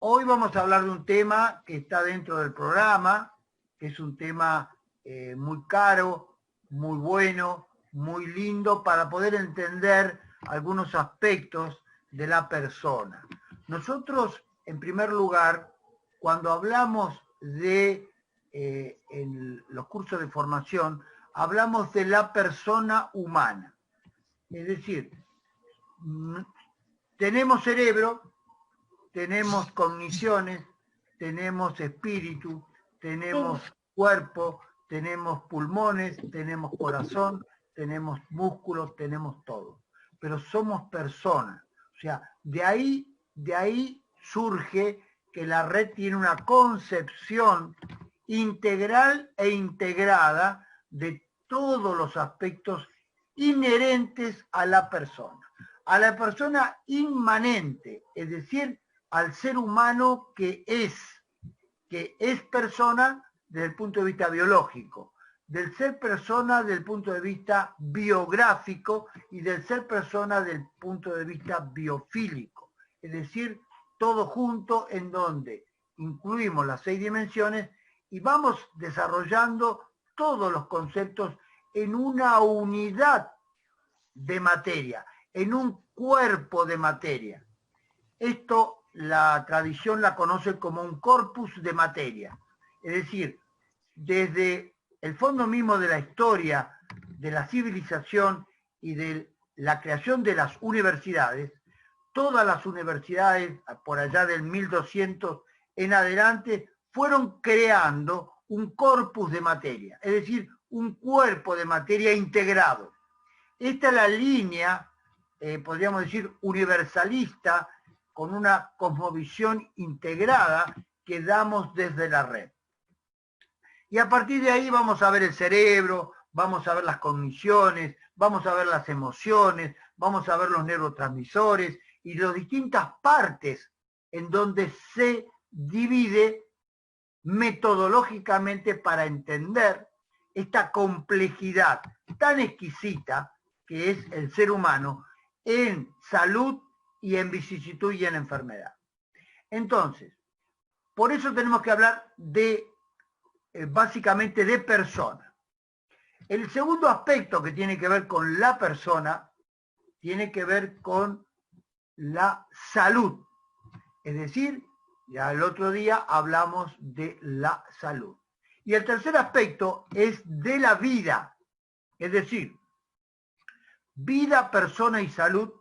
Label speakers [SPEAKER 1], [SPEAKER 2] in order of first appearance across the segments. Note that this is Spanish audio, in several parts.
[SPEAKER 1] Hoy vamos a hablar de un tema que está dentro del programa, que es un tema muy caro, muy bueno, muy lindo para poder entender algunos aspectos de la persona. Nosotros, en primer lugar, cuando hablamos de en los cursos de formación, hablamos de la persona humana. Es decir, tenemos cerebro, tenemos cogniciones, tenemos espíritu, tenemos cuerpo, tenemos pulmones, tenemos corazón, tenemos músculos, tenemos todo. Pero somos personas. O sea, de ahí surge que la red tiene una concepción integral e integrada de todos los aspectos inherentes a la persona inmanente, es decir, al ser humano que es persona desde el punto de vista biológico, del ser persona desde el punto de vista biográfico y del ser persona desde el punto de vista biofílico, es decir, todo junto en donde incluimos las 6 dimensiones y vamos desarrollando todos los conceptos en una unidad de materia, en un cuerpo de materia. Esto la tradición la conoce como un corpus de materia. Es decir, desde el fondo mismo de la historia, de la civilización y de la creación de las universidades, todas las universidades, por allá del 1200 en adelante, fueron creando un corpus de materia, es decir, un cuerpo de materia integrado. Esta es la línea, podríamos decir, universalista, con una cosmovisión integrada que damos desde la red. Y a partir de ahí vamos a ver el cerebro, vamos a ver las cogniciones, vamos a ver las emociones, vamos a ver los neurotransmisores y las distintas partes en donde se divide metodológicamente para entender esta complejidad tan exquisita que es el ser humano en salud y en vicisitud y en enfermedad. Entonces, por eso tenemos que hablar de, básicamente, de persona. El segundo aspecto que tiene que ver con la persona tiene que ver con la salud. Es decir, ya el otro día hablamos de la salud. Y el tercer aspecto es de la vida. Es decir, vida, persona y salud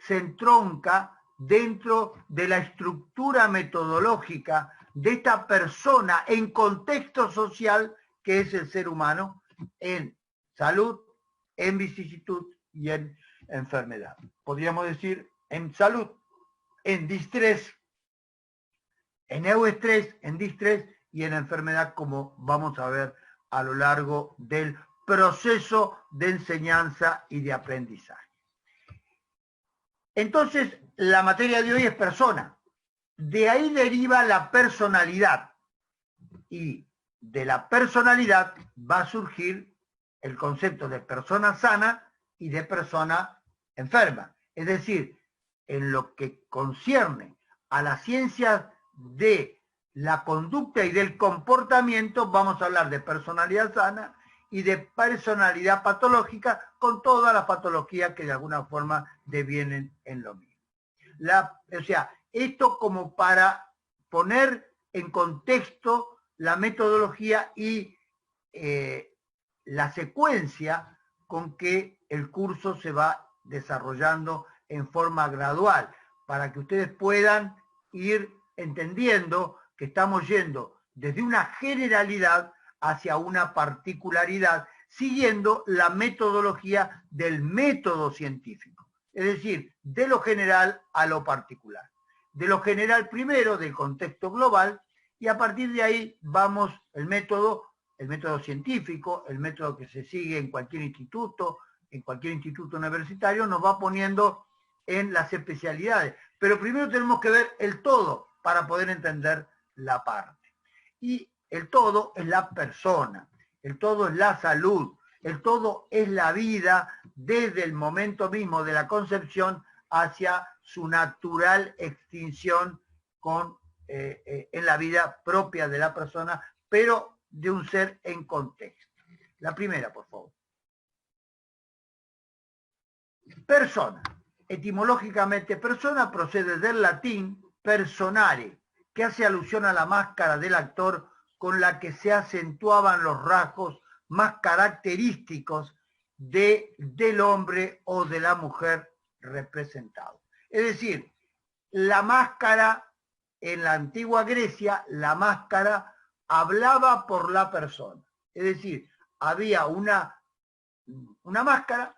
[SPEAKER 1] se entronca dentro de la estructura metodológica de esta persona en contexto social que es el ser humano, en salud, en vicisitud y en enfermedad. Podríamos decir en salud, en distrés, en euestrés, en distrés y en enfermedad, como vamos a ver a lo largo del proceso de enseñanza y de aprendizaje. Entonces, la materia de hoy es persona. De ahí deriva la personalidad. Y de la personalidad va a surgir el concepto de persona sana y de persona enferma. Es decir, en lo que concierne a las ciencias de la conducta y del comportamiento, vamos a hablar de personalidad sana y de personalidad patológica, con todas las patologías que de alguna forma devienen en lo mismo. O sea, esto como para poner en contexto la metodología y la secuencia con que el curso se va desarrollando en forma gradual, para que ustedes puedan ir entendiendo que estamos yendo desde una generalidad hacia una particularidad, siguiendo la metodología del método científico. Es decir, de lo general a lo particular. De lo general primero, del contexto global, y a partir de ahí vamos el método científico, el método que se sigue en cualquier instituto universitario, nos va poniendo en las especialidades. Pero primero tenemos que ver el todo para poder entender la parte. Y el todo es la persona, el todo es la salud, el todo es la vida desde el momento mismo de la concepción hacia su natural extinción con en la vida propia de la persona, pero de un ser en contexto. La primera, por favor. Persona. Etimológicamente, persona procede del latín personare, que hace alusión a la máscara del actor con la que se acentuaban los rasgos más característicos del hombre o de la mujer representado. Es decir, la máscara, en la antigua Grecia, la máscara hablaba por la persona. Es decir, había una máscara,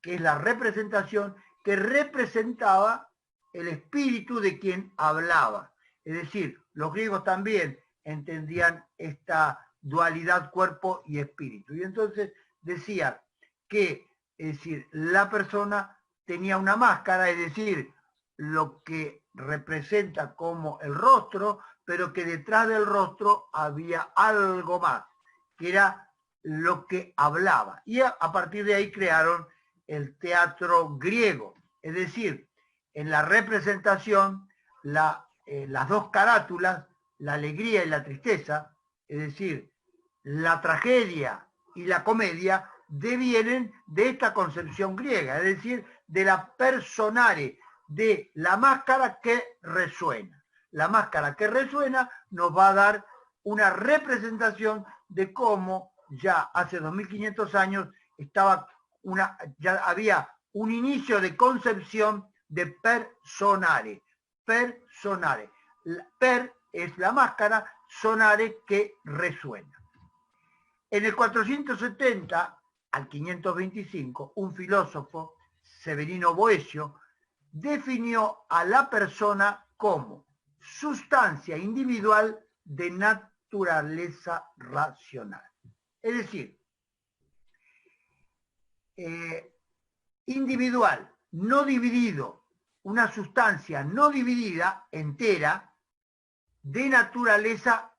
[SPEAKER 1] que es la representación, que representaba el espíritu de quien hablaba. Es decir, los griegos también entendían esta dualidad cuerpo y espíritu. Y entonces decían que, es decir, la persona tenía una máscara, es decir, lo que representa como el rostro, pero que detrás del rostro había algo más, que era lo que hablaba. Y a partir de ahí crearon el teatro griego. Es decir, en la representación, las dos carátulas, la alegría y la tristeza, es decir, la tragedia y la comedia, devienen de esta concepción griega, es decir, de la personare, de la máscara que resuena. La máscara que resuena nos va a dar una representación de cómo ya hace 2500 años ya había un inicio de concepción de personare. Personare. Per es la máscara, sonare que resuena. En el 470 al 525, un filósofo, Severino Boecio, definió a la persona como sustancia individual de naturaleza racional. Es decir, individual, no dividido, una sustancia no dividida, entera, de naturaleza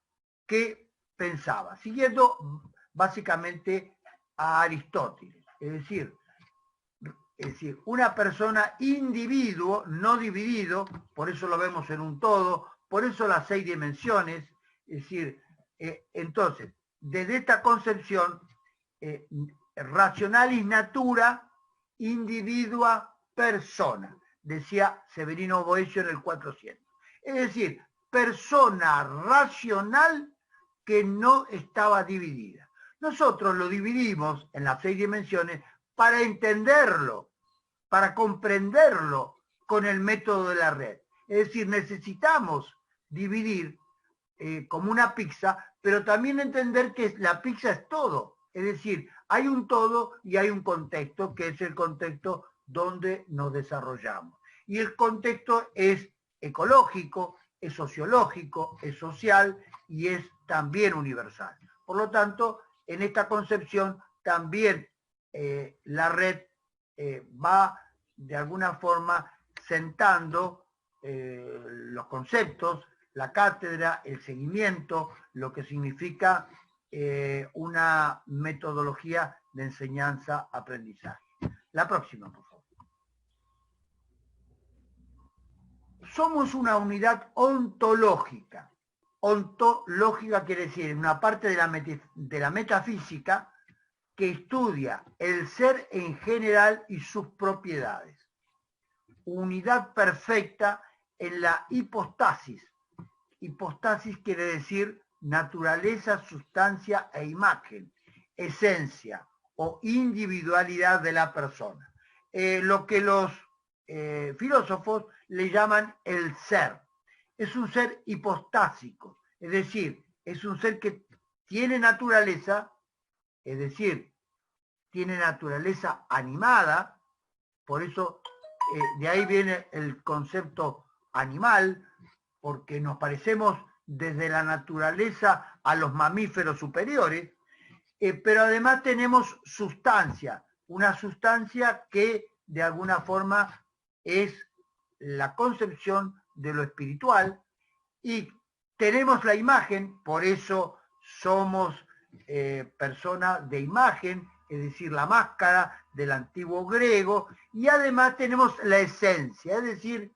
[SPEAKER 1] que pensaba, siguiendo básicamente a Aristóteles. Es decir, una persona individuo, no dividido, por eso lo vemos en un todo, por eso las 6 dimensiones, es decir, entonces, desde esta concepción, rationalis natura, individua persona, decía Severino Boecio en el 400. Es decir, persona racional que no estaba dividida. Nosotros lo dividimos en las 6 dimensiones para entenderlo, para comprenderlo con el método de la red. Es decir, necesitamos dividir como una pizza, pero también entender que la pizza es todo. Es decir, hay un todo y hay un contexto, que es el contexto donde nos desarrollamos. Y el contexto es ecológico, es sociológico, es social y es también universal. Por lo tanto, en esta concepción también la red va de alguna forma sentando los conceptos, la cátedra, el seguimiento, lo que significa una metodología de enseñanza-aprendizaje. La próxima, por favor. Somos una unidad ontológica. Ontológica quiere decir una parte de la metafísica que estudia el ser en general y sus propiedades. Unidad perfecta en la hipostasis. Hipostasis quiere decir naturaleza, sustancia e imagen, esencia o individualidad de la persona. Lo que los filósofos le llaman el ser. Es un ser hipostásico, es decir, es un ser que tiene naturaleza, es decir, tiene naturaleza animada, por eso de ahí viene el concepto animal, porque nos parecemos desde la naturaleza a los mamíferos superiores, pero además tenemos sustancia, una sustancia que de alguna forma es la concepción de lo espiritual, y tenemos la imagen, por eso somos personas de imagen, es decir, la máscara del antiguo griego, y además tenemos la esencia, es decir,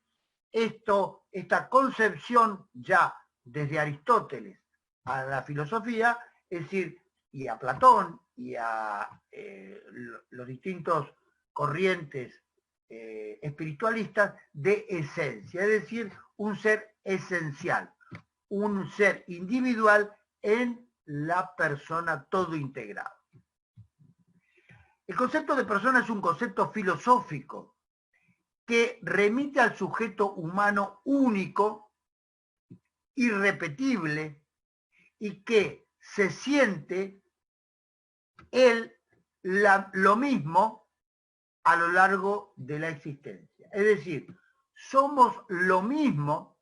[SPEAKER 1] esto esta concepción ya desde Aristóteles a la filosofía, es decir, y a Platón y a los distintos corrientes espiritualistas de esencia, es decir, un ser esencial, un ser individual en la persona todo integrado. El concepto de persona es un concepto filosófico que remite al sujeto humano único, irrepetible, y que se siente él lo mismo a lo largo de la existencia. Es decir, somos lo mismo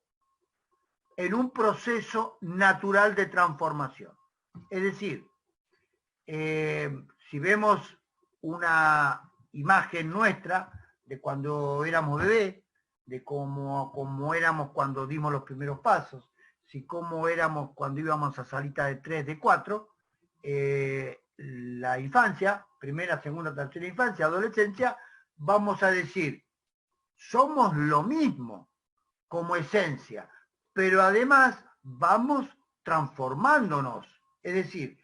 [SPEAKER 1] en un proceso natural de transformación. Es decir, si vemos una imagen nuestra de cuando éramos bebés, de cómo éramos cuando dimos los primeros pasos, si cómo éramos cuando íbamos a salita de 3, de 4, la infancia, primera, segunda, tercera infancia, adolescencia, vamos a decir, somos lo mismo como esencia, pero además vamos transformándonos, es decir,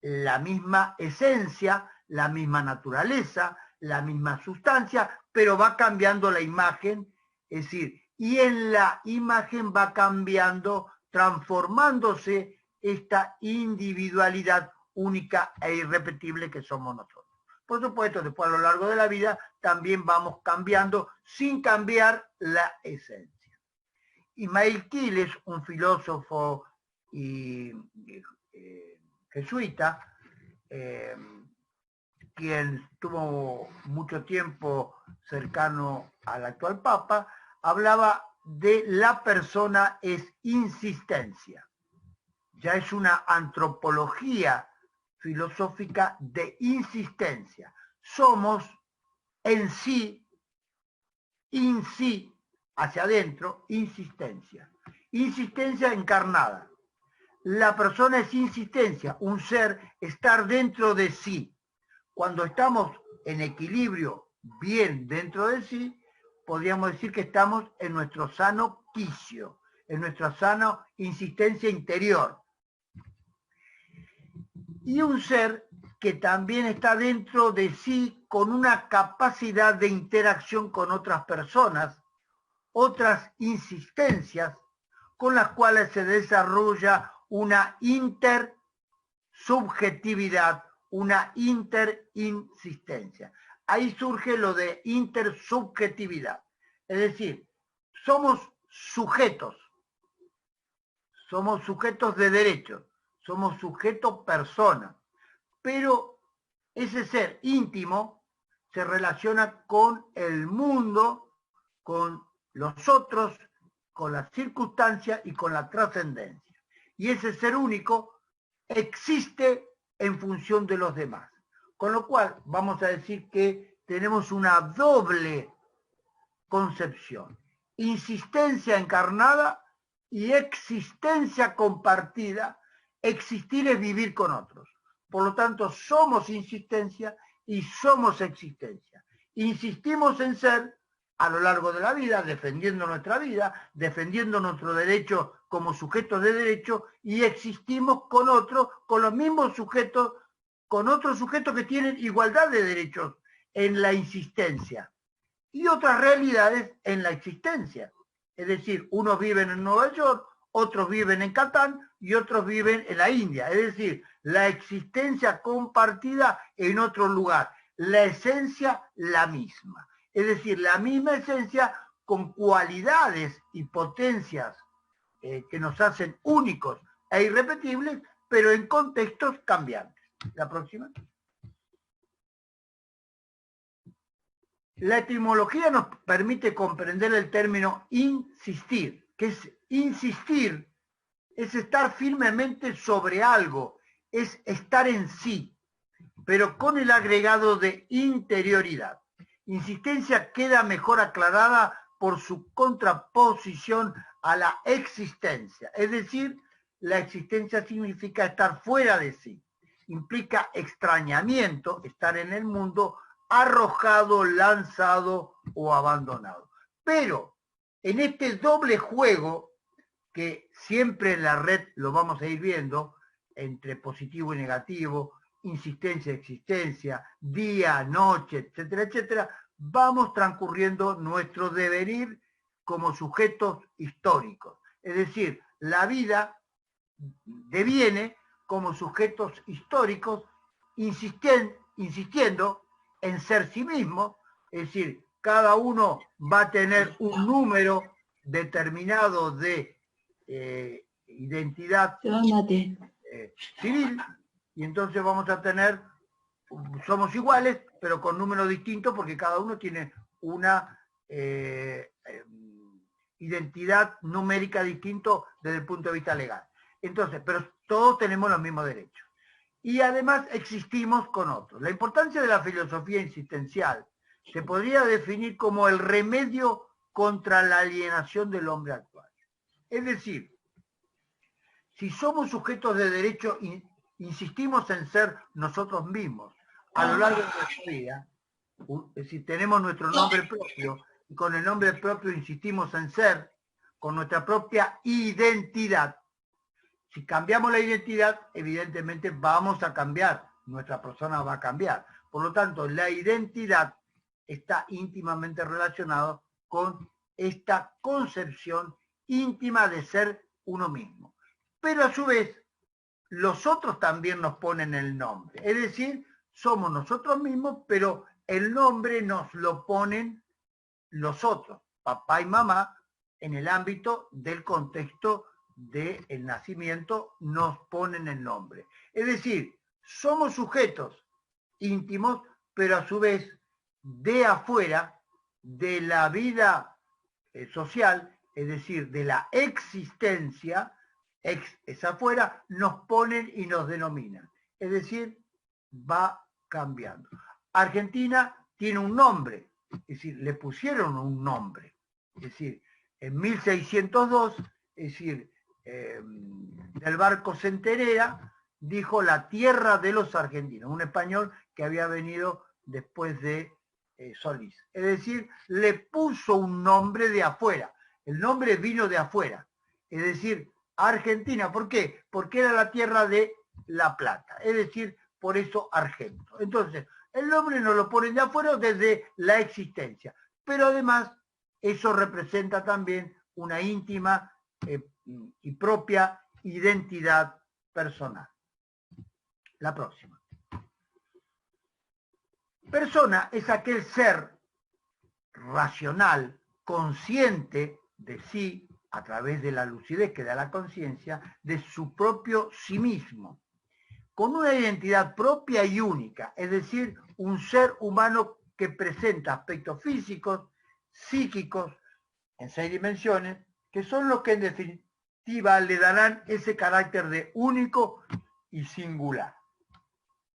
[SPEAKER 1] la misma esencia, la misma naturaleza, la misma sustancia, pero va cambiando la imagen, es decir, y en la imagen va cambiando, transformándose esta individualidad única e irrepetible que somos nosotros. Por supuesto, después a lo largo de la vida también vamos cambiando sin cambiar la esencia. Ismail Quiles, un filósofo y jesuita, quien estuvo mucho tiempo cercano al actual Papa, hablaba de la persona es insistencia. Ya es una antropología filosófica de insistencia. Somos en sí, in sí, hacia adentro, insistencia. Insistencia encarnada. La persona es insistencia, un ser, estar dentro de sí. Cuando estamos en equilibrio, bien dentro de sí, podríamos decir que estamos en nuestro sano quicio, en nuestra sana insistencia interior. Y un ser que también está dentro de sí con una capacidad de interacción con otras personas, otras insistencias con las cuales se desarrolla una intersubjetividad, una interinsistencia. Ahí surge lo de intersubjetividad. Es decir, somos sujetos de derechos, somos sujetos personas, pero ese ser íntimo se relaciona con el mundo, con los otros, con las circunstancias y con la trascendencia. Y ese ser único existe en función de los demás. Con lo cual, vamos a decir que tenemos una doble concepción. Insistencia encarnada y existencia compartida. Existir es vivir con otros. Por lo tanto, somos insistencia y somos existencia. Insistimos en ser a lo largo de la vida, defendiendo nuestra vida, defendiendo nuestro derecho como sujetos de derecho, y existimos con otros, con los mismos sujetos, con otros sujetos que tienen igualdad de derechos en la insistencia y otras realidades en la existencia. Es decir, unos viven en Nueva York, otros viven en Catán y otros viven en la India. Es decir, la existencia compartida en otro lugar, la esencia la misma. Es decir, la misma esencia con cualidades y potencias que nos hacen únicos e irrepetibles, pero en contextos cambiantes. La próxima. La etimología nos permite comprender el término insistir, que es insistir, es estar firmemente sobre algo, es estar en sí, pero con el agregado de interioridad. Insistencia queda mejor aclarada por su contraposición a la existencia, es decir, la existencia significa estar fuera de sí, implica extrañamiento, estar en el mundo, arrojado, lanzado o abandonado. Pero en este doble juego que siempre en la red lo vamos a ir viendo, entre positivo y negativo, insistencia, existencia, día, noche, etcétera, etcétera, vamos transcurriendo nuestro devenir como sujetos históricos. Es decir, la vida deviene como sujetos históricos insistiendo en ser sí mismo, es decir, cada uno va a tener un número determinado de identidad civil, y entonces vamos a tener, somos iguales, pero con números distintos, porque cada uno tiene una identidad numérica distinto desde el punto de vista legal. Entonces, pero todos tenemos los mismos derechos. Y además existimos con otros. La importancia de la filosofía existencial se podría definir como el remedio contra la alienación del hombre actual. Es decir, si somos sujetos de derecho, insistimos en ser nosotros mismos a lo largo de nuestra vida, es decir, tenemos nuestro nombre propio, y con el nombre propio insistimos en ser, con nuestra propia identidad. Si cambiamos la identidad, evidentemente vamos a cambiar, nuestra persona va a cambiar. Por lo tanto, la identidad está íntimamente relacionada con esta concepción íntima de ser uno mismo. Pero a su vez, los otros también nos ponen el nombre. Es decir, somos nosotros mismos, pero el nombre nos lo ponen los otros, papá y mamá, en el ámbito del contexto del nacimiento, nos ponen el nombre. Es decir, somos sujetos íntimos, pero a su vez de afuera, de la vida social, es decir, de la existencia, es afuera, nos ponen y nos denominan. Es decir, va cambiando. Argentina tiene un nombre, es decir, le pusieron un nombre. Es decir, en 1602, es decir, del barco Centenera, dijo la tierra de los argentinos, un español que había venido después de Solís. Es decir, le puso un nombre de afuera. El nombre vino de afuera. Es decir, Argentina. ¿Por qué? Porque era la tierra de La Plata. Es decir, por eso Argento. Entonces, el nombre nos lo ponen de afuera desde la existencia. Pero además, eso representa también una íntima y propia identidad personal. La próxima. Persona es aquel ser racional, consciente de sí, a través de la lucidez que da la conciencia, de su propio sí mismo, con una identidad propia y única, es decir, un ser humano que presenta aspectos físicos, psíquicos, en 6 dimensiones, que son los que en definitiva le darán ese carácter de único y singular.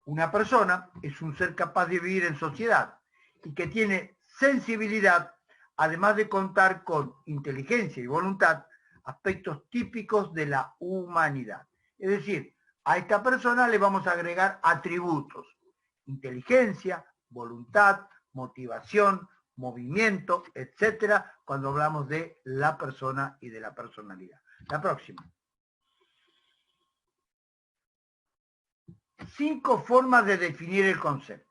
[SPEAKER 1] Una persona es un ser capaz de vivir en sociedad y que tiene sensibilidad, además de contar con inteligencia y voluntad, aspectos típicos de la humanidad. Es decir, a esta persona le vamos a agregar atributos: inteligencia, voluntad, motivación, movimiento, etcétera, cuando hablamos de la persona y de la personalidad. La próxima. 5 formas de definir el concepto.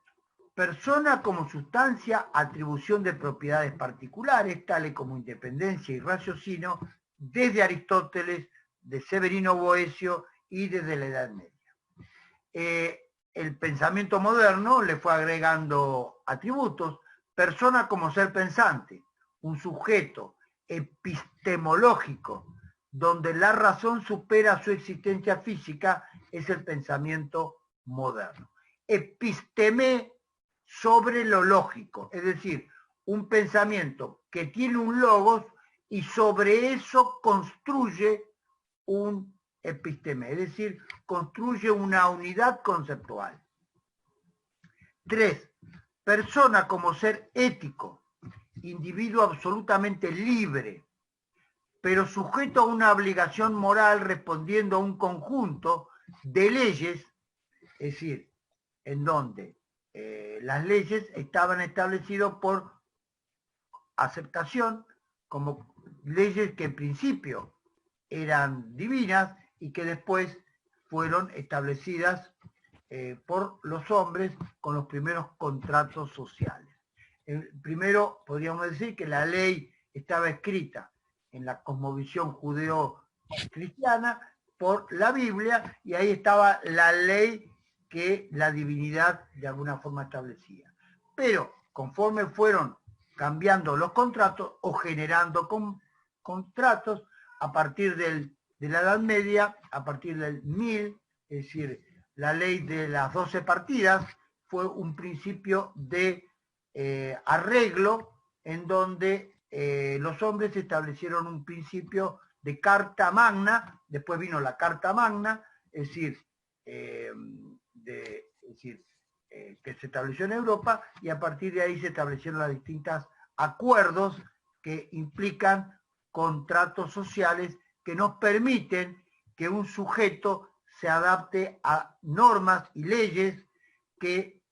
[SPEAKER 1] Persona como sustancia, atribución de propiedades particulares, tales como independencia y raciocinio, desde Aristóteles, de Severino Boecio y desde la Edad Media. El pensamiento moderno le fue agregando atributos. Persona como ser pensante, un sujeto epistemológico, donde la razón supera su existencia física, es el pensamiento moderno. Episteme sobre lo lógico, es decir, un pensamiento que tiene un logos y sobre eso construye un episteme, es decir, construye una unidad conceptual. 3. Persona como ser ético, individuo absolutamente libre, pero sujeto a una obligación moral respondiendo a un conjunto de leyes, es decir, en donde las leyes estaban establecidas por aceptación, como leyes que en principio eran divinas y que después fueron establecidas por los hombres con los primeros contratos sociales. Primero, podríamos decir que la ley estaba escrita en la cosmovisión judeo-cristiana por la Biblia, y ahí estaba la ley que la divinidad de alguna forma establecía. Pero conforme fueron cambiando los contratos o generando contratos a partir de la Edad Media, a partir del 1000, es decir, la ley de las 12 partidas fue un principio de arreglo en donde los hombres establecieron un principio de carta magna, después vino la carta magna, es decir, que se estableció en Europa, y a partir de ahí se establecieron los distintos acuerdos que implican contratos sociales que nos permiten que un sujeto se adapte a normas y leyes que,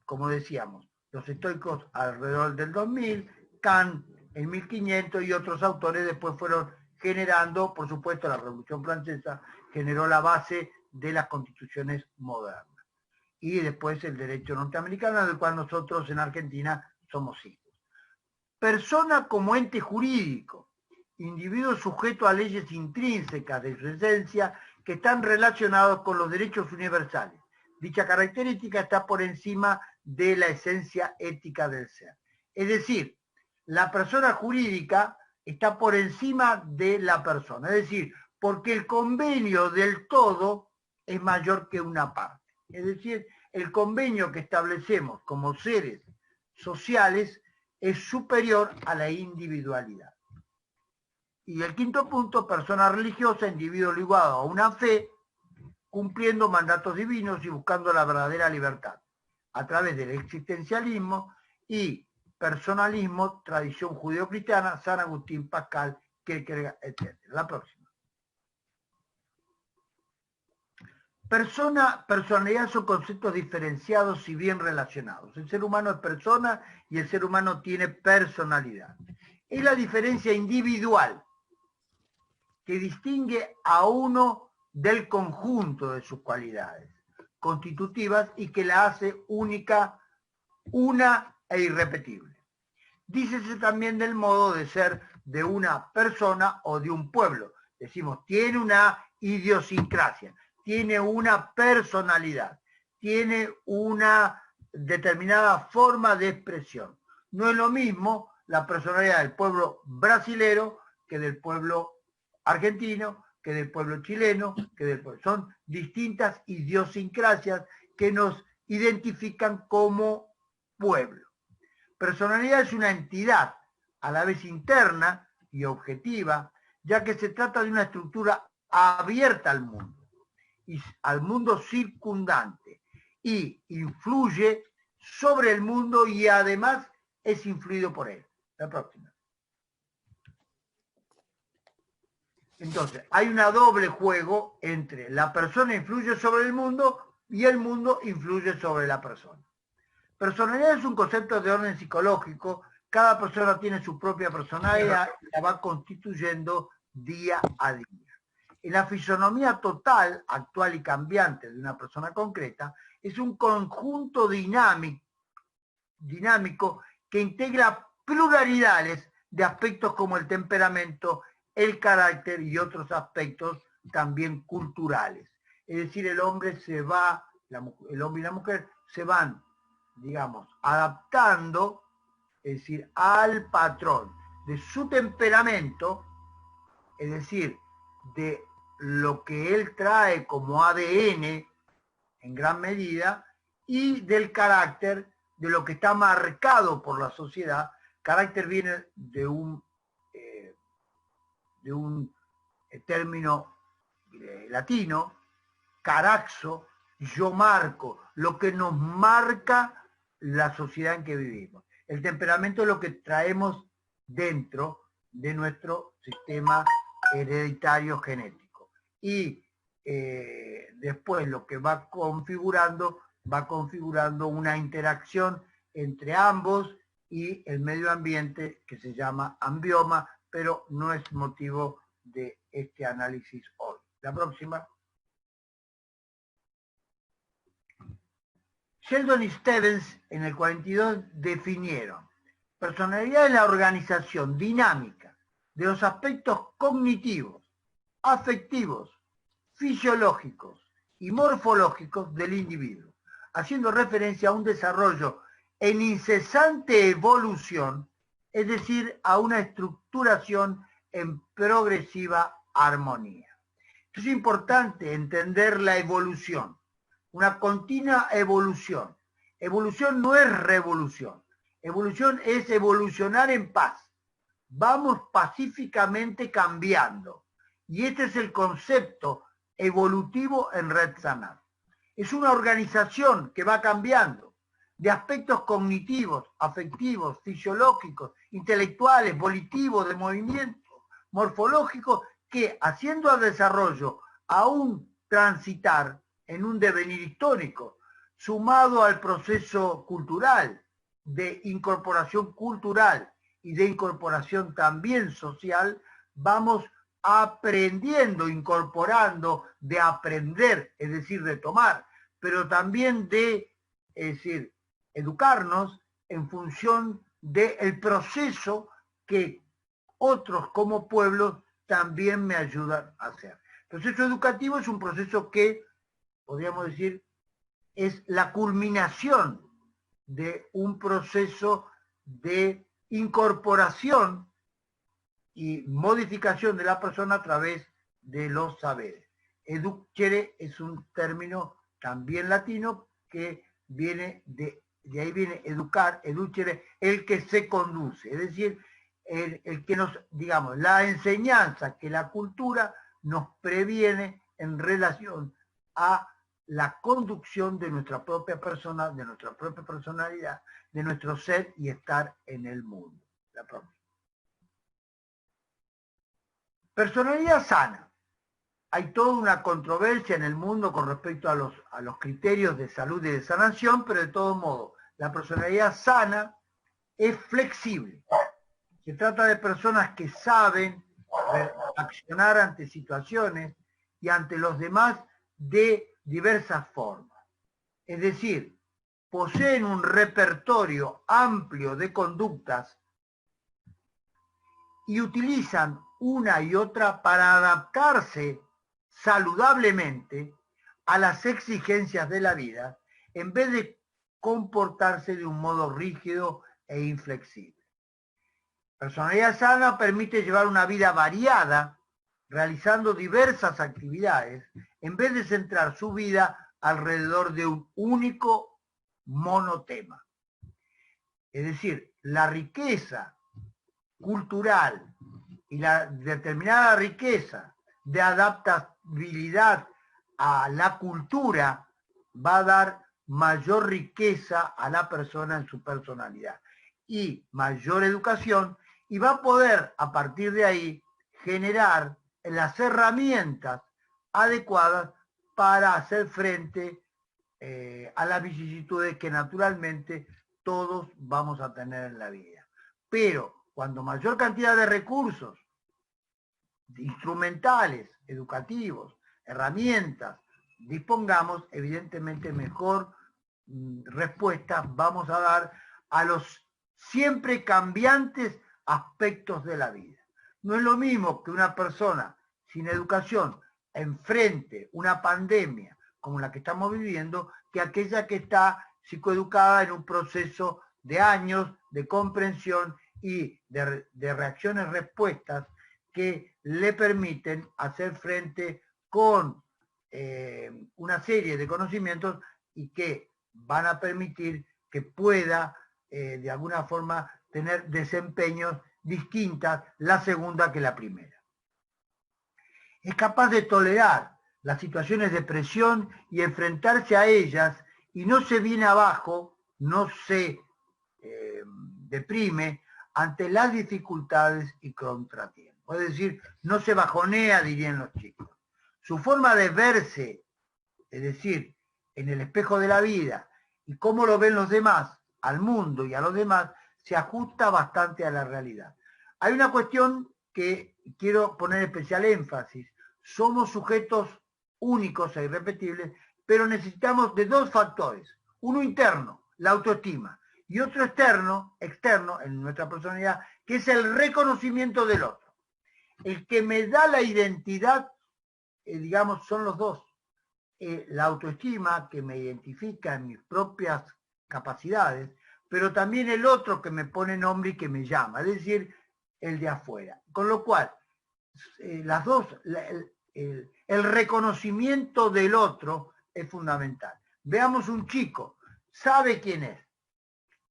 [SPEAKER 1] como decíamos, los estoicos alrededor del 2000, Kant en 1500 y otros autores después fueron generando, por supuesto, la Revolución Francesa generó la base de las constituciones modernas. Y después el derecho norteamericano, del cual nosotros en Argentina somos hijos. Persona como ente jurídico, individuo sujeto a leyes intrínsecas de su esencia que están relacionados con los derechos universales. Dicha característica está por encima de la esencia ética del ser. Es decir, la persona jurídica está por encima de la persona. Es decir, porque el convenio del todo es mayor que una parte. Es decir, el convenio que establecemos como seres sociales es superior a la individualidad. Y el quinto punto, persona religiosa, individuo ligado a una fe, cumpliendo mandatos divinos y buscando la verdadera libertad, a través del existencialismo y personalismo, tradición judeo-cristiana, San Agustín, Pascal, Kierkegaard, etc. La próxima. Personalidad son conceptos diferenciados y bien relacionados. El ser humano es persona y el ser humano tiene personalidad. Es la diferencia individual que distingue a uno del conjunto de sus cualidades constitutivas y que la hace única, una e irrepetible. Dícese también del modo de ser de una persona o de un pueblo. Decimos, tiene una idiosincrasia, tiene una personalidad, tiene una determinada forma de expresión. No es lo mismo la personalidad del pueblo brasilero que del pueblo argentino, que del pueblo chileno, que del pueblo. Son distintas idiosincrasias que nos identifican como pueblo. Personalidad es una entidad a la vez interna y objetiva, ya que se trata de una estructura abierta al mundo y al mundo circundante, y influye sobre el mundo y además es influido por él. La próxima. Entonces, hay un doble juego entre la persona influye sobre el mundo y el mundo influye sobre la persona. Personalidad es un concepto de orden psicológico. Cada persona tiene su propia personalidad y la va constituyendo día a día. En la fisonomía total, actual y cambiante de una persona concreta, es un conjunto dinámico que integra pluralidades de aspectos como el temperamento, el carácter y otros aspectos también culturales. Es decir, el hombre y la mujer se van, digamos, adaptando, es decir, al patrón de su temperamento, es decir, de lo que él trae como ADN en gran medida, y del carácter, de lo que está marcado por la sociedad. Carácter viene de un término latino, caraxo, yo marco, lo que nos marca la sociedad en que vivimos. El temperamento es lo que traemos dentro de nuestro sistema hereditario genético. Y después lo que va configurando una interacción entre ambos y el medio ambiente que se llama ambioma, pero no es motivo de este análisis hoy. La próxima. Sheldon y Stevens en el 42 definieron: personalidad es la organización dinámica de los aspectos cognitivos, afectivos, fisiológicos y morfológicos del individuo, haciendo referencia a un desarrollo en incesante evolución, es decir, a una estructuración en progresiva armonía. Es importante entender la evolución, una continua evolución. Evolución no es revolución. Evolución es evolucionar en paz. Vamos pacíficamente cambiando. Y este es el concepto evolutivo en Red Sanar. Es una organización que va cambiando de aspectos cognitivos, afectivos, fisiológicos, intelectuales, volitivos, de movimiento, morfológicos, que haciendo al desarrollo a un transitar en un devenir histórico, sumado al proceso cultural, de incorporación cultural y de incorporación también social, vamos aprendiendo, incorporando, de aprender, es decir, de tomar, pero también de, es decir, educarnos en función del proceso que otros como pueblos también me ayudan a hacer. El proceso educativo es un proceso que, podríamos decir, es la culminación de un proceso de incorporación y modificación de la persona a través de los saberes. Educere es un término también latino que viene de ahí viene educar, educere, el que se conduce, es decir, el que nos, digamos, la enseñanza que la cultura nos previene en relación a la conducción de nuestra propia persona, de nuestra propia personalidad, de nuestro ser y estar en el mundo. La próxima. Personalidad sana. Hay toda una controversia en el mundo con respecto a los criterios de salud y de sanación, pero de todo modo, la personalidad sana es flexible. Se trata de personas que saben accionar ante situaciones y ante los demás de diversas formas. Es decir, poseen un repertorio amplio de conductas y utilizan una y otra para adaptarse saludablemente a las exigencias de la vida, en vez de comportarse de un modo rígido e inflexible. Personalidad sana permite llevar una vida variada, realizando diversas actividades, en vez de centrar su vida alrededor de un único monotema. Es decir, la riqueza cultural y la determinada riqueza de adaptabilidad a la cultura va a dar mayor riqueza a la persona en su personalidad y mayor educación, y va a poder a partir de ahí generar las herramientas adecuadas para hacer frente a las vicisitudes que naturalmente todos vamos a tener en la vida. Pero cuando mayor cantidad de recursos instrumentales, educativos, herramientas dispongamos, evidentemente mejor respuesta vamos a dar a los siempre cambiantes aspectos de la vida. No es lo mismo que una persona sin educación enfrente una pandemia como la que estamos viviendo, que aquella que está psicoeducada en un proceso de años de comprensión y de reacciones-respuestas que le permiten hacer frente con una serie de conocimientos y que van a permitir que pueda de alguna forma tener desempeños distintas la segunda que la primera. Es capaz de tolerar las situaciones de presión y enfrentarse a ellas y no se viene abajo, no se deprime ante las dificultades y contratiempos. Es decir, no se bajonea, dirían los chicos. Su forma de verse, es decir, en el espejo de la vida, y cómo lo ven los demás, al mundo y a los demás, se ajusta bastante a la realidad. Hay una cuestión que quiero poner especial énfasis. Somos sujetos únicos e irrepetibles, pero necesitamos de dos factores. Uno interno, la autoestima, y otro externo en nuestra personalidad, que es el reconocimiento del otro. El que me da la identidad, digamos, son los dos. La autoestima, que me identifica en mis propias capacidades, pero también el otro que me pone nombre y que me llama, es decir, el de afuera. Con lo cual, las dos, el reconocimiento del otro es fundamental. Veamos un chico, sabe quién es,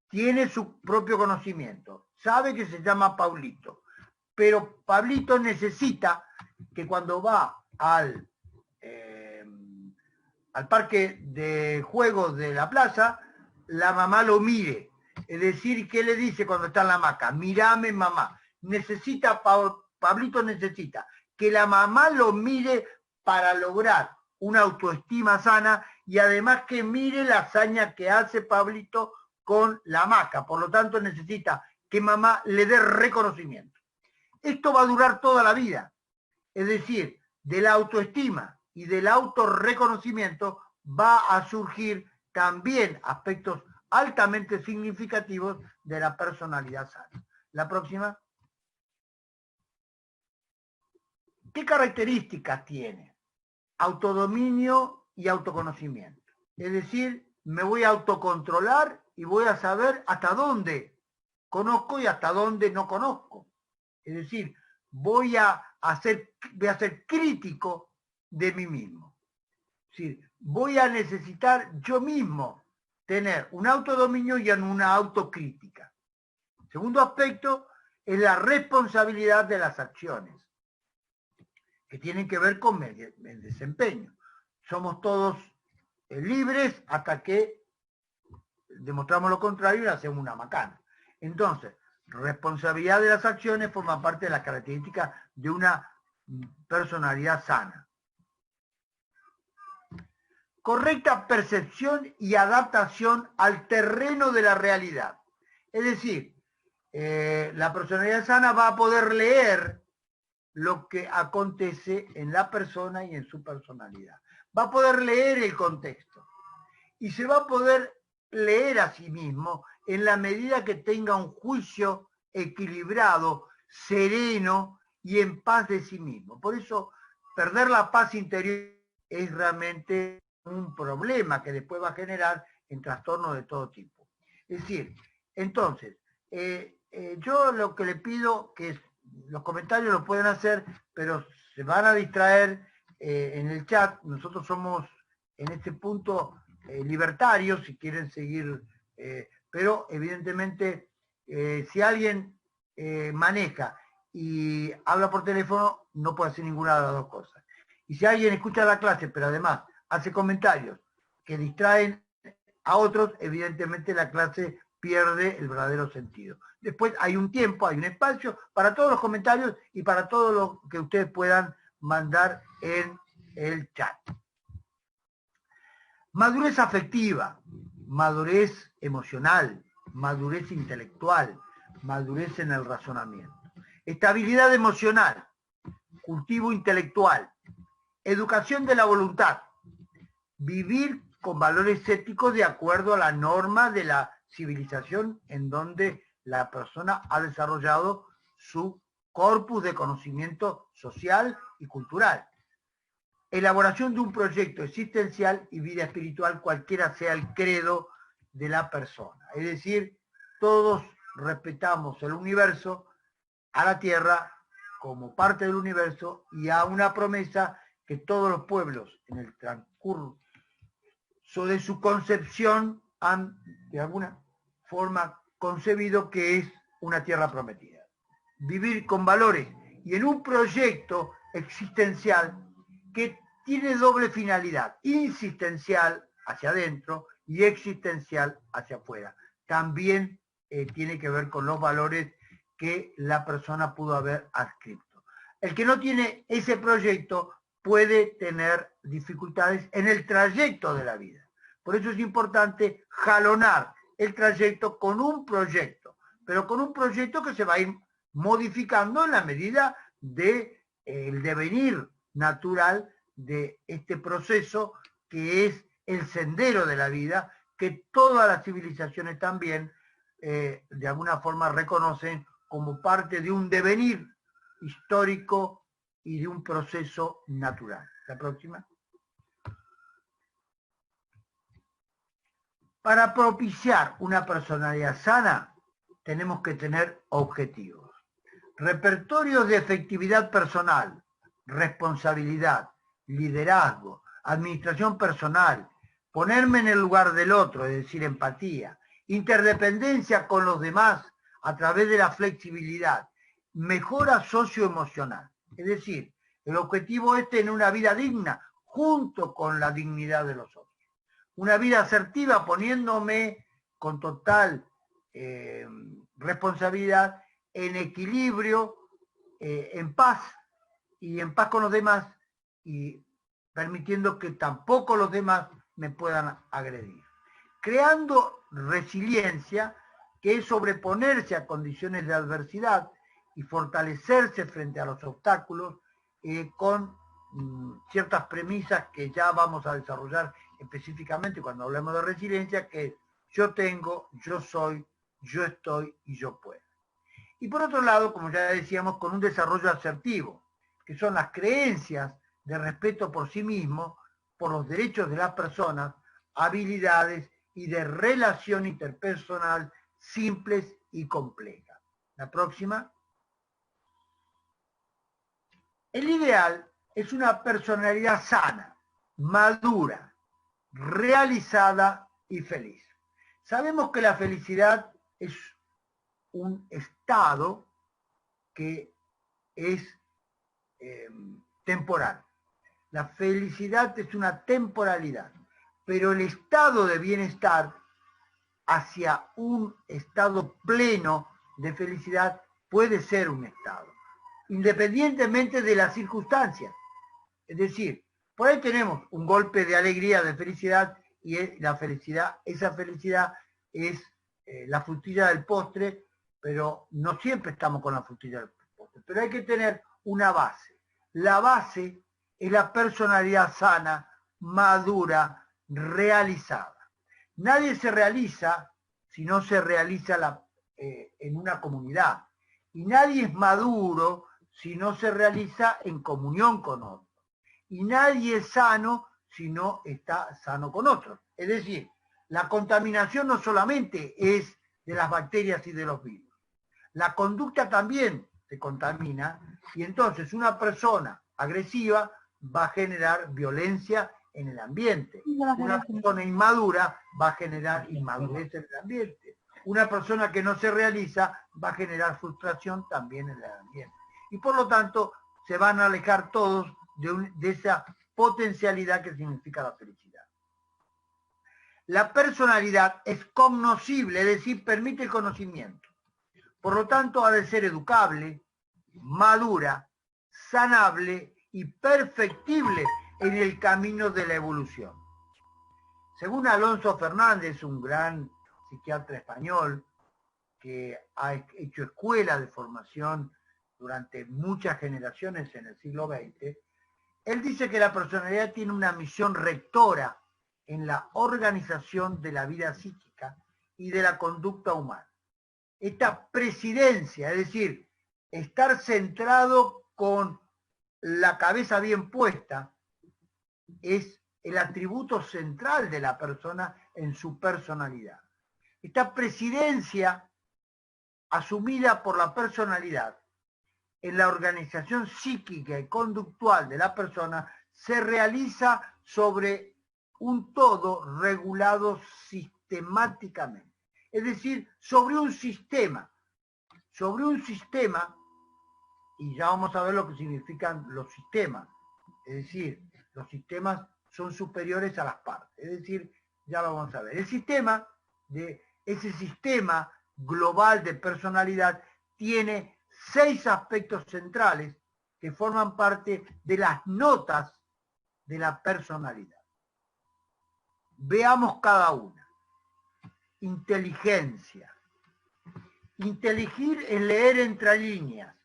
[SPEAKER 1] tiene su propio conocimiento, sabe que se llama Pablito, pero Pablito necesita que cuando va al parque de juegos de la plaza, la mamá lo mire. Es decir, ¿qué le dice cuando está en la hamaca? Mírame, mamá. Pablito necesita que la mamá lo mire para lograr una autoestima sana y además que mire la hazaña que hace Pablito con la hamaca. Por lo tanto, necesita que mamá le dé reconocimiento. Esto va a durar toda la vida. Es decir, de la autoestima y del autorreconocimiento va a surgir también aspectos altamente significativos de la personalidad sana. La próxima. ¿Qué características tiene? Autodominio y autoconocimiento. Es decir, me voy a autocontrolar y voy a saber hasta dónde conozco y hasta dónde no conozco. Es decir, voy a ser crítico de mí mismo. Es decir, voy a necesitar yo mismo tener un autodominio y una autocrítica. El segundo aspecto es la responsabilidad de las acciones, que tienen que ver con el desempeño. Somos todos libres hasta que demostramos lo contrario y hacemos una macana. Entonces, responsabilidad de las acciones forma parte de las características de una personalidad sana. Correcta percepción y adaptación al terreno de la realidad. Es decir, la personalidad sana va a poder leer lo que acontece en la persona y en su personalidad. Va a poder leer el contexto y se va a poder leer a sí mismo en la medida que tenga un juicio equilibrado, sereno y en paz de sí mismo. Por eso, perder la paz interior es realmente un problema que después va a generar en trastornos de todo tipo. Es decir, entonces, yo lo que le pido, que los comentarios los pueden hacer, pero se van a distraer en el chat. Nosotros somos en este punto libertarios, si quieren seguir, pero evidentemente si alguien maneja y habla por teléfono, no puede hacer ninguna de las dos cosas. Y si alguien escucha la clase, pero además hace comentarios que distraen a otros, evidentemente la clase pierde el verdadero sentido. Después hay un tiempo, hay un espacio para todos los comentarios y para todo lo que ustedes puedan mandar en el chat. Madurez afectiva, madurez emocional, madurez intelectual, madurez en el razonamiento. Estabilidad emocional, cultivo intelectual, educación de la voluntad, vivir con valores éticos de acuerdo a la norma de la civilización en donde la persona ha desarrollado su corpus de conocimiento social y cultural. Elaboración de un proyecto existencial y vida espiritual, cualquiera sea el credo de la persona. Es decir, todos respetamos el universo, a la Tierra como parte del universo y a una promesa que todos los pueblos en el transcurso de su concepción han de alguna forma concebido que es una tierra prometida. Vivir con valores y en un proyecto existencial que tiene doble finalidad, insistencial hacia adentro y existencial hacia afuera. También tiene que ver con los valores que la persona pudo haber adscrito. El que no tiene ese proyecto puede tener dificultades en el trayecto de la vida. Por eso es importante jalonar el trayecto con un proyecto, pero con un proyecto que se va a ir modificando en la medida del devenir natural de este proceso que es el sendero de la vida, que todas las civilizaciones también de alguna forma reconocen como parte de un devenir histórico y de un proceso natural. La próxima. Para propiciar una personalidad sana, tenemos que tener objetivos. Repertorios de efectividad personal, responsabilidad, liderazgo, administración personal, ponerme en el lugar del otro, es decir, empatía, interdependencia con los demás a través de la flexibilidad, mejora socioemocional. Es decir, el objetivo es tener una vida digna junto con la dignidad de los otros. Una vida asertiva poniéndome con total responsabilidad en equilibrio, en paz con los demás y permitiendo que tampoco los demás me puedan agredir. Creando resiliencia, que es sobreponerse a condiciones de adversidad y fortalecerse frente a los obstáculos con ciertas premisas que ya vamos a desarrollar específicamente cuando hablemos de resiliencia, que es yo tengo, yo soy, yo estoy y yo puedo. Y por otro lado, como ya decíamos, con un desarrollo asertivo, que son las creencias de respeto por sí mismo, por los derechos de las personas, habilidades y de relación interpersonal simples y complejas. La próxima. El ideal es una personalidad sana, madura, realizada y feliz. Sabemos que la felicidad es un estado que es temporal. La felicidad es una temporalidad, pero el estado de bienestar hacia un estado pleno de felicidad puede ser un estado, independientemente de las circunstancias. Es decir, por ahí tenemos un golpe de alegría, de felicidad, y la felicidad, esa felicidad es la frutilla del postre, pero no siempre estamos con la frutilla del postre. Pero hay que tener una base. La base es la personalidad sana, madura, realizada. Nadie se realiza si no se realiza en una comunidad. Y nadie es maduro si no se realiza en comunión con otros. Y nadie es sano si no está sano con otros. Es decir, la contaminación no solamente es de las bacterias y de los virus. La conducta también se contamina y entonces una persona agresiva va a generar violencia en el ambiente. Una persona inmadura va a generar inmadurez en el ambiente. Una persona que no se realiza va a generar frustración también en el ambiente. Y por lo tanto se van a alejar todos de esa potencialidad que significa la felicidad. La personalidad es cognoscible, es decir, permite el conocimiento. Por lo tanto, ha de ser educable, madura, sanable y perfectible en el camino de la evolución. Según Alonso Fernández, un gran psiquiatra español que ha hecho escuela de formación durante muchas generaciones en el siglo XX, él dice que la personalidad tiene una misión rectora en la organización de la vida psíquica y de la conducta humana. Esta presidencia, es decir, estar centrado con la cabeza bien puesta, es el atributo central de la persona en su personalidad. Esta presidencia asumida por la personalidad en la organización psíquica y conductual de la persona se realiza sobre un todo regulado sistemáticamente. Es decir, sobre un sistema, y ya vamos a ver lo que significan los sistemas. Es decir, los sistemas son superiores a las partes. Es decir, ya lo vamos a ver. Ese sistema global de personalidad tiene 6 aspectos centrales que forman parte de las notas de la personalidad. Veamos cada una. Inteligencia, Inteligir es leer entre líneas.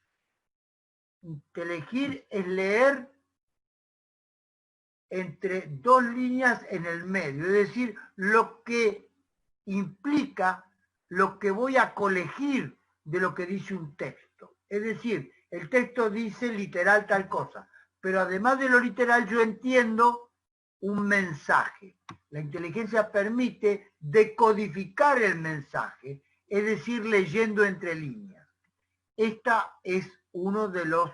[SPEAKER 1] Inteligir es leer entre dos líneas en el medio, es decir, lo que implica lo que voy a colegir de lo que dice un texto. Es decir, el texto dice literal tal cosa, pero además de lo literal yo entiendo un mensaje. La inteligencia permite decodificar el mensaje, es decir, leyendo entre líneas. Esta es uno de los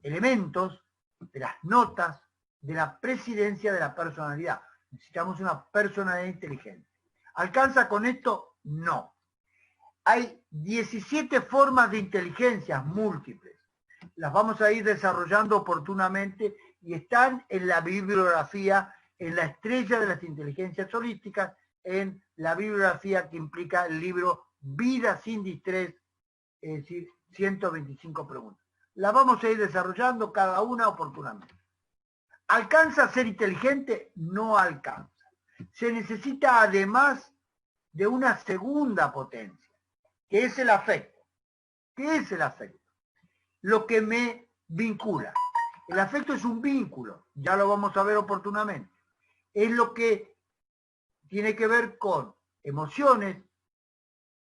[SPEAKER 1] elementos, de las notas, de la presidencia de la personalidad. Necesitamos una personalidad inteligente. ¿Alcanza con esto? No. Hay 17 formas de inteligencia múltiples. Las vamos a ir desarrollando oportunamente y están en la bibliografía, en la estrella de las inteligencias holísticas, en la bibliografía que implica el libro Vida sin distrés, es decir, 125 preguntas. Las vamos a ir desarrollando cada una oportunamente. ¿Alcanza a ser inteligente? No alcanza. Se necesita además de una segunda potencia, que es el afecto. ¿Qué es el afecto? Lo que me vincula. El afecto es un vínculo, ya lo vamos a ver oportunamente. Es lo que tiene que ver con emociones,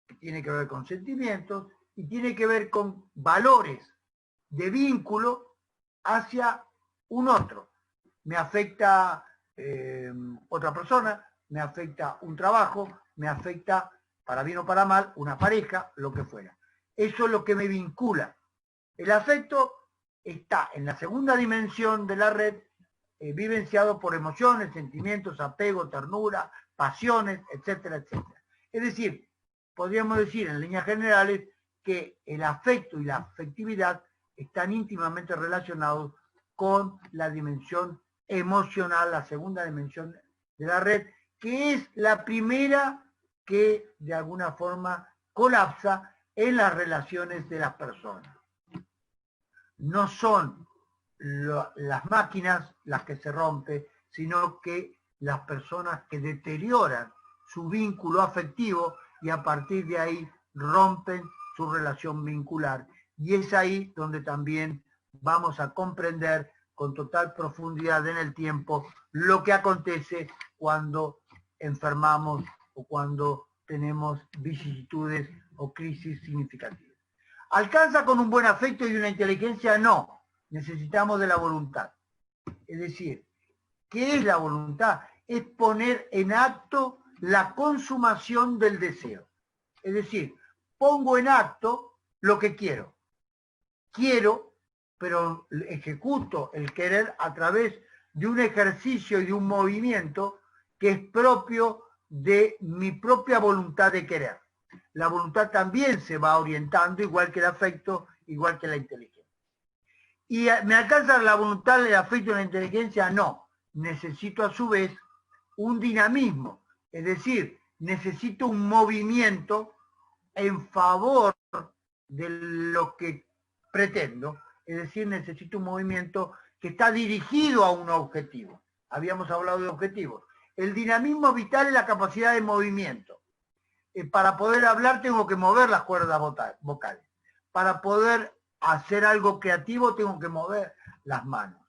[SPEAKER 1] que tiene que ver con sentimientos y tiene que ver con valores de vínculo hacia un otro. Me afecta otra persona, me afecta un trabajo, me afecta, para bien o para mal, una pareja, lo que fuera. Eso es lo que me vincula. El afecto está en la segunda dimensión de la red, vivenciado por emociones, sentimientos, apego, ternura, pasiones, etcétera, etcétera. Es decir, podríamos decir en líneas generales que el afecto y la afectividad están íntimamente relacionados con la dimensión emocional, la segunda dimensión de la red, que es la primera que de alguna forma colapsa en las relaciones de las personas. No son las máquinas las que se rompen, sino que las personas que deterioran su vínculo afectivo y a partir de ahí rompen su relación vincular. Y es ahí donde también vamos a comprender con total profundidad en el tiempo lo que acontece cuando enfermamos o cuando tenemos vicisitudes o crisis significativas. ¿Alcanza con un buen afecto y una inteligencia? No, necesitamos de la voluntad. Es decir, ¿qué es la voluntad? Es poner en acto la consumación del deseo. Es decir, pongo en acto lo que quiero. Quiero, pero ejecuto el querer a través de un ejercicio y de un movimiento que es propio de mi propia voluntad de querer. La voluntad también se va orientando, igual que el afecto, igual que la inteligencia. ¿Y me alcanza la voluntad, el afecto y la inteligencia? No. Necesito a su vez un dinamismo, es decir, necesito un movimiento en favor de lo que pretendo, es decir, necesito un movimiento que está dirigido a un objetivo. Habíamos hablado de objetivos. El dinamismo vital es la capacidad de movimiento. Para poder hablar tengo que mover las cuerdas vocales. Para poder hacer algo creativo tengo que mover las manos.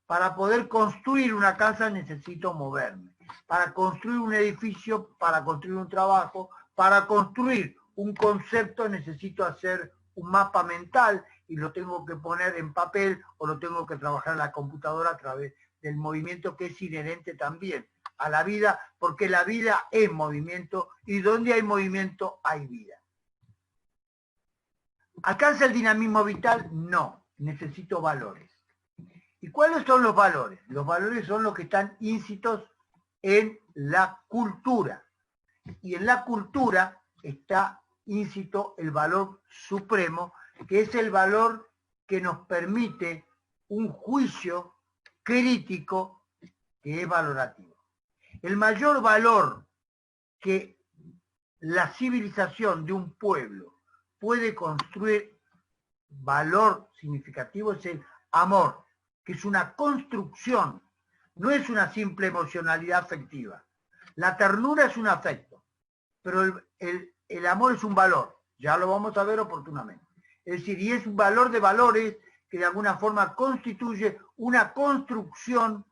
[SPEAKER 1] Para poder construir una casa necesito moverme. Para construir un edificio, para construir un trabajo, para construir un concepto necesito hacer un mapa mental y lo tengo que poner en papel o lo tengo que trabajar en la computadora a través del movimiento que es inherente también a la vida, porque la vida es movimiento y donde hay movimiento hay vida. ¿Alcanza el dinamismo vital? No, necesito valores. ¿Y cuáles son los valores? Los valores son los que están íncitos en la cultura. Y en la cultura está íncito el valor supremo, que es el valor que nos permite un juicio crítico que es valorativo. El mayor valor que la civilización de un pueblo puede construir, valor significativo, es el amor, que es una construcción, no es una simple emocionalidad afectiva. La ternura es un afecto, pero el amor es un valor. Ya lo vamos a ver oportunamente. Es decir, y es un valor de valores que de alguna forma constituye una construcción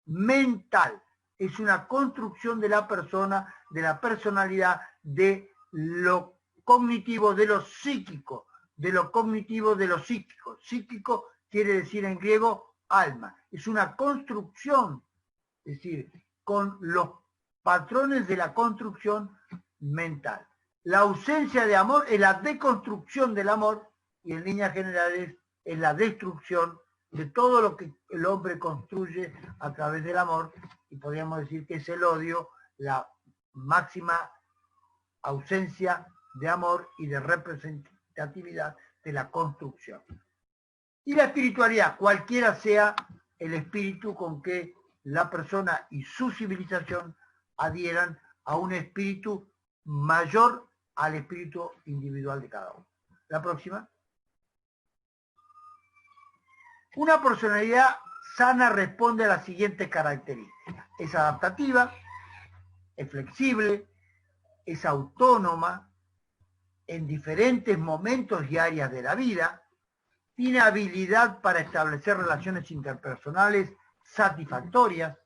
[SPEAKER 1] mental. Es una construcción de la persona, de la personalidad, de lo cognitivo, de lo psíquico, de lo cognitivo, de lo psíquico. Psíquico quiere decir en griego alma. Es una construcción, es decir, con los patrones de la construcción mental. La ausencia de amor es la deconstrucción del amor y en líneas generales es la destrucción de todo lo que el hombre construye a través del amor, y podríamos decir que es el odio, la máxima ausencia de amor y de representatividad de la construcción. Y la espiritualidad, cualquiera sea el espíritu con que la persona y su civilización adhieran a un espíritu mayor al espíritu individual de cada uno. La próxima. Una personalidad sana responde a las siguientes características. Es adaptativa, es flexible, es autónoma en diferentes momentos y áreas de la vida, tiene habilidad para establecer relaciones interpersonales satisfactorias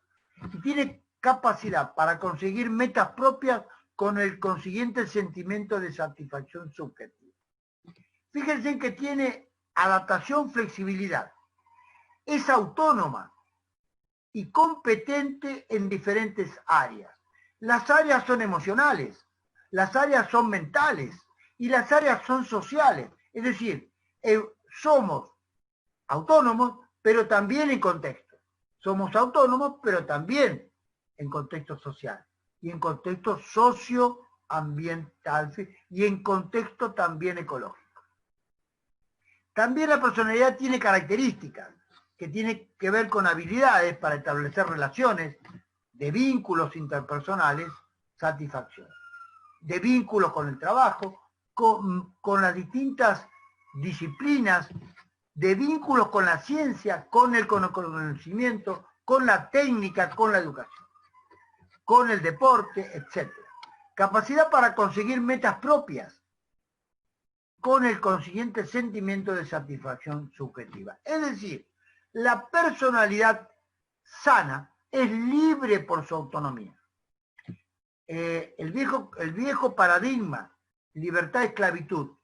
[SPEAKER 1] y tiene capacidad para conseguir metas propias con el consiguiente sentimiento de satisfacción subjetiva. Fíjense que tiene adaptación, flexibilidad. Es autónoma y competente en diferentes áreas. Las áreas son emocionales, las áreas son mentales y las áreas son sociales. Es decir, somos autónomos, pero también en contexto. Somos autónomos, pero también en contexto social y en contexto socioambiental y en contexto también ecológico. También la personalidad tiene características que tienen que ver con habilidades para establecer relaciones de vínculos interpersonales, satisfacción, de vínculos con el trabajo, con las distintas disciplinas, de vínculos con la ciencia, con el conocimiento, con la técnica, con la educación, con el deporte, etc. Capacidad para conseguir metas propias, con el consiguiente sentimiento de satisfacción subjetiva. Es decir, la personalidad sana es libre por su autonomía. El viejo paradigma, libertad-esclavitud,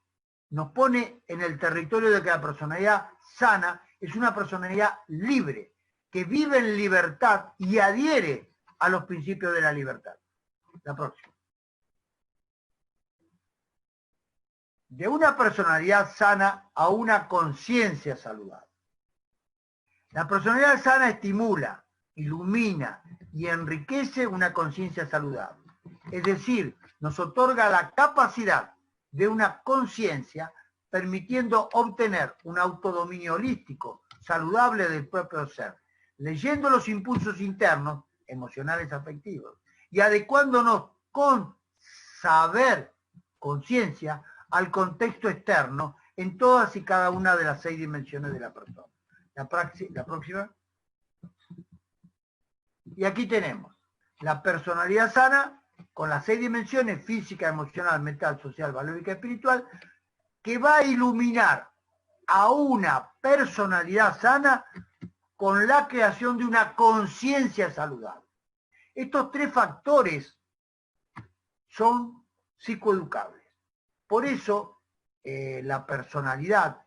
[SPEAKER 1] nos pone en el territorio de que la personalidad sana es una personalidad libre, que vive en libertad y adhiere a los principios de la libertad. La próxima. De una personalidad sana a una conciencia saludable. La personalidad sana estimula, ilumina y enriquece una conciencia saludable. Es decir, nos otorga la capacidad de una conciencia, permitiendo obtener un autodominio holístico, saludable del propio ser, leyendo los impulsos internos, emocionales, afectivos, y adecuándonos con saber, conciencia, al contexto externo en todas y cada una de las 6 dimensiones de la persona. La próxima. Y aquí tenemos la personalidad sana con las 6 dimensiones: física, emocional, mental, social, valórica, espiritual, que va a iluminar a una personalidad sana con la creación de una conciencia saludable. Estos 3 factores son psicoeducables. Por eso la personalidad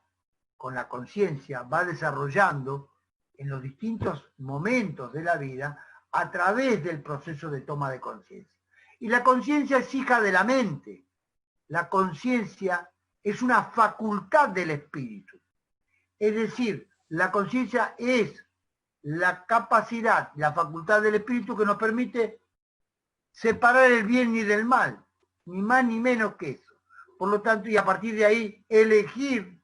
[SPEAKER 1] con la conciencia va desarrollando en los distintos momentos de la vida a través del proceso de toma de conciencia. Y la conciencia es hija de la mente. La conciencia es una facultad del espíritu. Es decir, la conciencia es la capacidad, la facultad del espíritu que nos permite separar el bien y del mal, ni más ni menos que eso. Por lo tanto, y a partir de ahí, elegir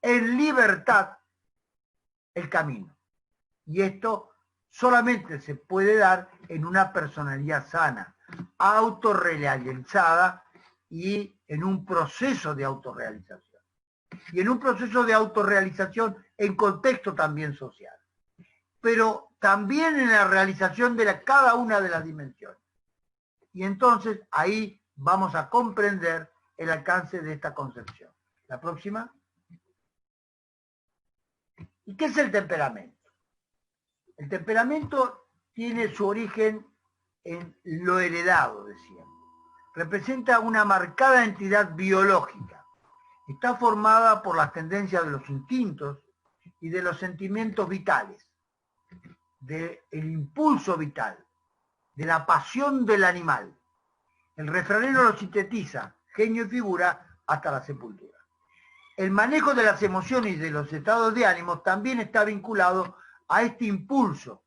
[SPEAKER 1] en libertad el camino. Y esto solamente se puede dar en una personalidad sana, autorrealizada y en un proceso de autorrealización. Y en un proceso de autorrealización en contexto también social. Pero también en la realización de cada una de las dimensiones. Y entonces ahí vamos a comprender el alcance de esta concepción. La próxima. ¿Y qué es el temperamento? El temperamento tiene su origen en lo heredado, decíamos. Representa una marcada entidad biológica. Está formada por las tendencias de los instintos y de los sentimientos vitales, del impulso vital, de la pasión del animal. El refranero lo sintetiza, genio y figura, hasta la sepultura. El manejo de las emociones y de los estados de ánimo también está vinculado a este impulso.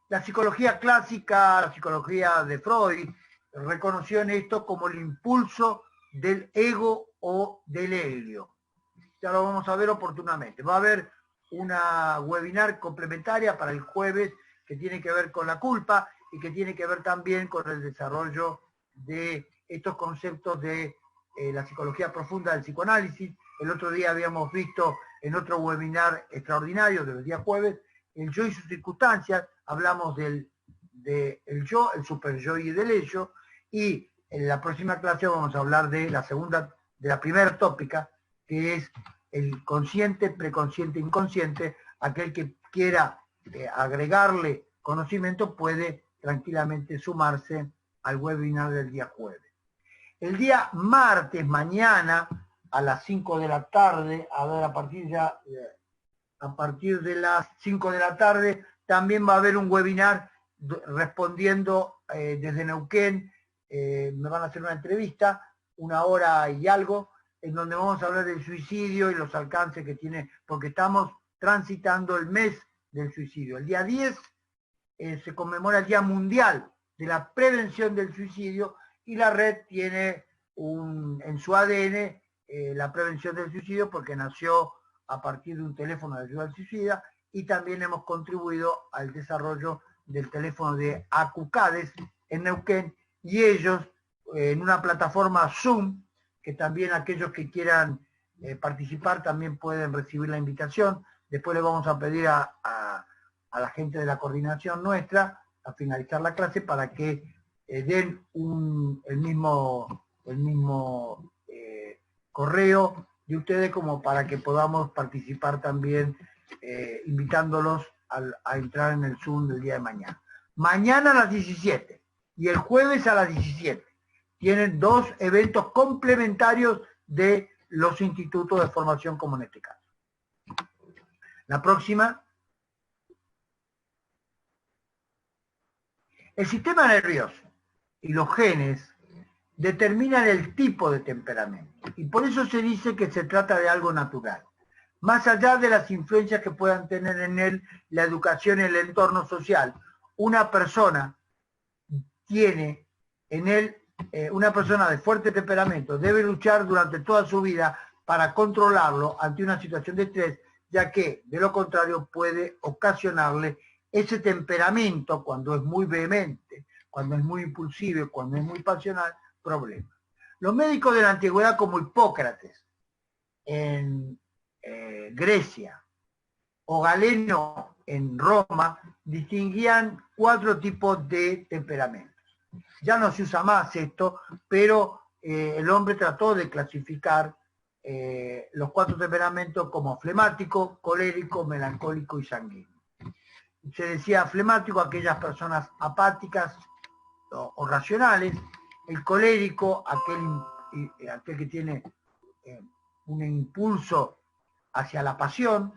[SPEAKER 1] La psicología clásica, la psicología de Freud, reconoció en esto como el impulso del ego o del helio. Ya lo vamos a ver oportunamente. Va a haber una webinar complementaria para el jueves que tiene que ver con la culpa y que tiene que ver también con el desarrollo de estos conceptos de la psicología profunda del psicoanálisis. El otro día habíamos visto en otro webinar extraordinario de los días jueves, el yo y sus circunstancias, hablamos del yo, el super yo y del ello, y en la próxima clase vamos a hablar de la primera tópica, que es el consciente, preconsciente, inconsciente. Aquel que quiera agregarle conocimiento puede tranquilamente sumarse al webinar del día jueves. El día martes, mañana, a las 5 de la tarde, a partir de las 5 de la tarde, también va a haber un webinar respondiendo desde Neuquén. Me van a hacer una entrevista, 1 hora y algo, en donde vamos a hablar del suicidio y los alcances que tiene, porque estamos transitando el mes del suicidio. El día 10 se conmemora el Día Mundial de la Prevención del Suicidio, y la red tiene en su ADN la prevención del suicidio, porque nació a partir de un teléfono de ayuda al suicida, y también hemos contribuido al desarrollo del teléfono de ACUCADES en Neuquén, y ellos en una plataforma Zoom, que también aquellos que quieran participar también pueden recibir la invitación. Después le vamos a pedir a la gente de la coordinación nuestra, a finalizar la clase, para que den el mismo correo de ustedes, como para que podamos participar también, invitándolos a entrar en el Zoom del día de mañana. Mañana a las 17 y el jueves a las 17. Tienen 2 eventos complementarios de los institutos de formación, como en este caso. La próxima. El sistema nervioso y los genes determinan el tipo de temperamento, y por eso se dice que se trata de algo natural, más allá de las influencias que puedan tener en él la educación y el entorno social. Una persona tiene en él, una persona de fuerte temperamento debe luchar durante toda su vida para controlarlo ante una situación de estrés, ya que de lo contrario puede ocasionarle ese temperamento, cuando es muy vehemente, cuando es muy impulsivo, cuando es muy pasional, problemas. Los médicos de la antigüedad, como Hipócrates en Grecia o Galeno en Roma, distinguían 4 tipos de temperamentos. Ya no se usa más esto, pero el hombre trató de clasificar los 4 temperamentos como flemático, colérico, melancólico y sanguíneo. Se decía flemático aquellas personas apáticas o racionales, el colérico aquel que tiene un impulso hacia la pasión,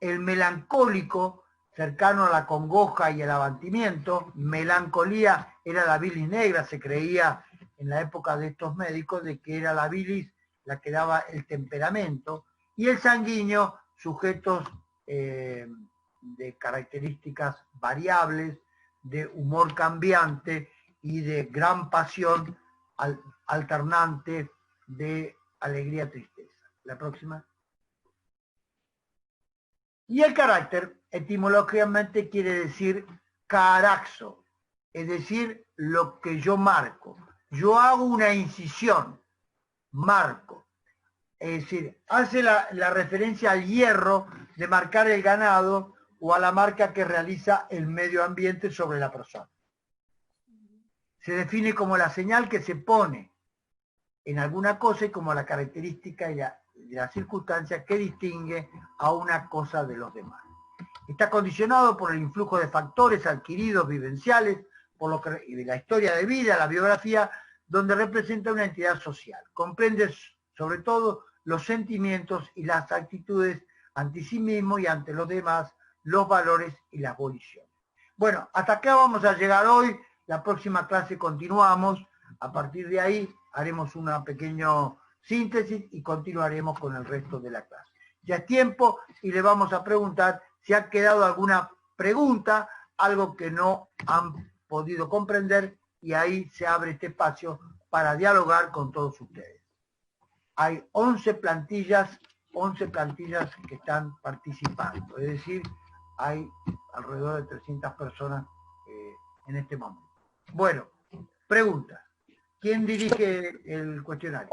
[SPEAKER 1] el melancólico cercano a la congoja y el abatimiento. Melancolía era la bilis negra, se creía en la época de estos médicos de que era la bilis la que daba el temperamento, y el sanguíneo, sujetos de características variables, de humor cambiante y de gran pasión alternante de alegría, tristeza. La próxima. Y el carácter, etimológicamente, quiere decir caraxo, es decir, lo que yo marco. Yo hago una incisión, marco. Es decir, hace la referencia al hierro de marcar el ganado, o a la marca que realiza el medio ambiente sobre la persona. Se define como la señal que se pone en alguna cosa y como la característica y la circunstancia que distingue a una cosa de los demás. Está condicionado por el influjo de factores adquiridos, vivenciales, por lo que de la historia de vida, la biografía, donde representa una entidad social. Comprende sobre todo los sentimientos y las actitudes ante sí mismo y ante los demás, los valores y las voliciones. Bueno, hasta acá vamos a llegar hoy. La próxima clase continuamos. A partir de ahí haremos una pequeña síntesis y continuaremos con el resto de la clase. Ya es tiempo y le vamos a preguntar si ha quedado alguna pregunta, algo que no han podido comprender, y ahí se abre este espacio para dialogar con todos ustedes. Hay 11 plantillas que están participando, es decir, hay alrededor de 300 personas en este momento. Bueno, pregunta. ¿Quién dirige el cuestionario?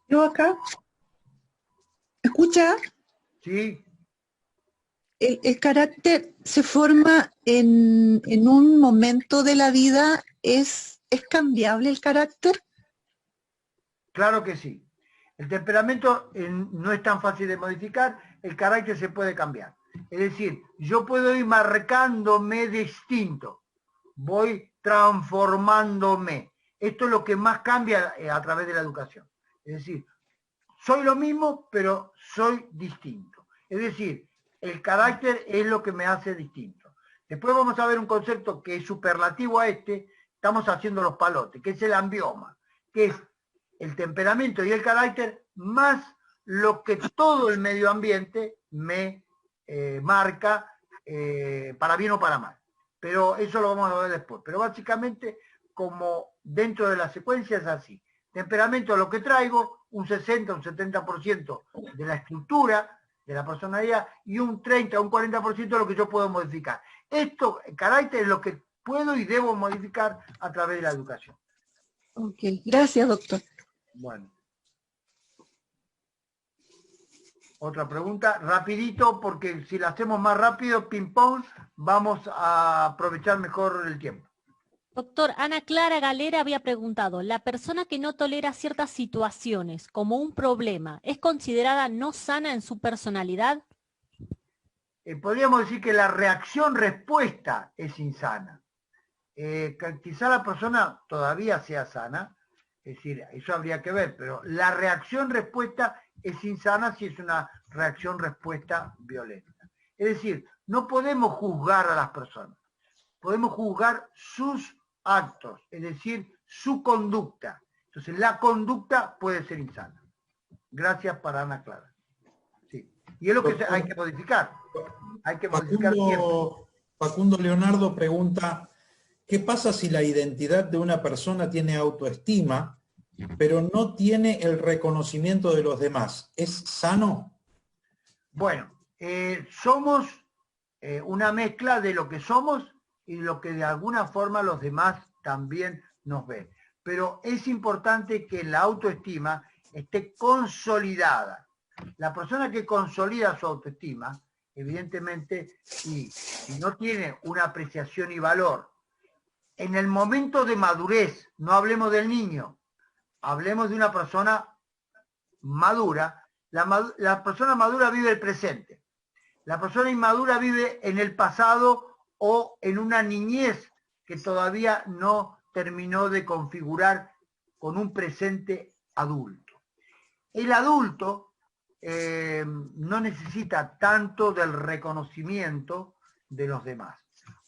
[SPEAKER 2] Yo acá. ¿Escucha?
[SPEAKER 1] Sí.
[SPEAKER 2] El carácter se forma en un momento de la vida. ¿Es cambiable el carácter?
[SPEAKER 1] Claro que sí. El temperamento no es tan fácil de modificar, el carácter se puede cambiar. Es decir, yo puedo ir marcándome distinto, voy transformándome. Esto es lo que más cambia a través de la educación. Es decir, soy lo mismo, pero soy distinto. Es decir, el carácter es lo que me hace distinto. Después vamos a ver un concepto que es superlativo a este, estamos haciendo los palotes, que es el ambioma, que es el temperamento y el carácter más lo que todo el medio ambiente me marca para bien o para mal. Pero eso lo vamos a ver después. Pero básicamente, como dentro de la secuencia es así. Temperamento, lo que traigo, un 60, un 70% de la estructura de la personalidad y un 30, un 40% de lo que yo puedo modificar. Esto, el carácter, es lo que puedo y debo modificar a través de la educación.
[SPEAKER 2] Ok, gracias, doctor.
[SPEAKER 1] Bueno. Otra pregunta, rapidito, porque si la hacemos más rápido, ping-pong, vamos a aprovechar mejor el tiempo.
[SPEAKER 3] Doctor, Ana Clara Galera había preguntado, ¿la persona que no tolera ciertas situaciones como un problema es considerada no sana en su personalidad?
[SPEAKER 1] Podríamos decir que la reacción-respuesta es insana. Quizá la persona todavía sea sana, es decir, eso habría que ver, pero la reacción-respuesta es insana si es una reacción-respuesta violenta. Es decir, no podemos juzgar a las personas, podemos juzgar sus actos, es decir, su conducta. Entonces, la conducta puede ser insana. Gracias para Ana Clara. Sí. Y es lo que hay que modificar. Hay que modificar siempre.
[SPEAKER 4] Facundo Leonardo pregunta, ¿qué pasa si la identidad de una persona tiene autoestima, pero no tiene el reconocimiento de los demás? ¿Es sano?
[SPEAKER 1] Bueno, somos una mezcla de lo que somos y lo que de alguna forma los demás también nos ven. Pero es importante que la autoestima esté consolidada. La persona que consolida su autoestima, evidentemente, y si no tiene una apreciación y valor, en el momento de madurez, no hablemos del niño, hablemos de una persona madura, la persona madura vive el presente. La persona inmadura vive en el pasado o en una niñez que todavía no terminó de configurar con un presente adulto. El adulto no necesita tanto del reconocimiento de los demás,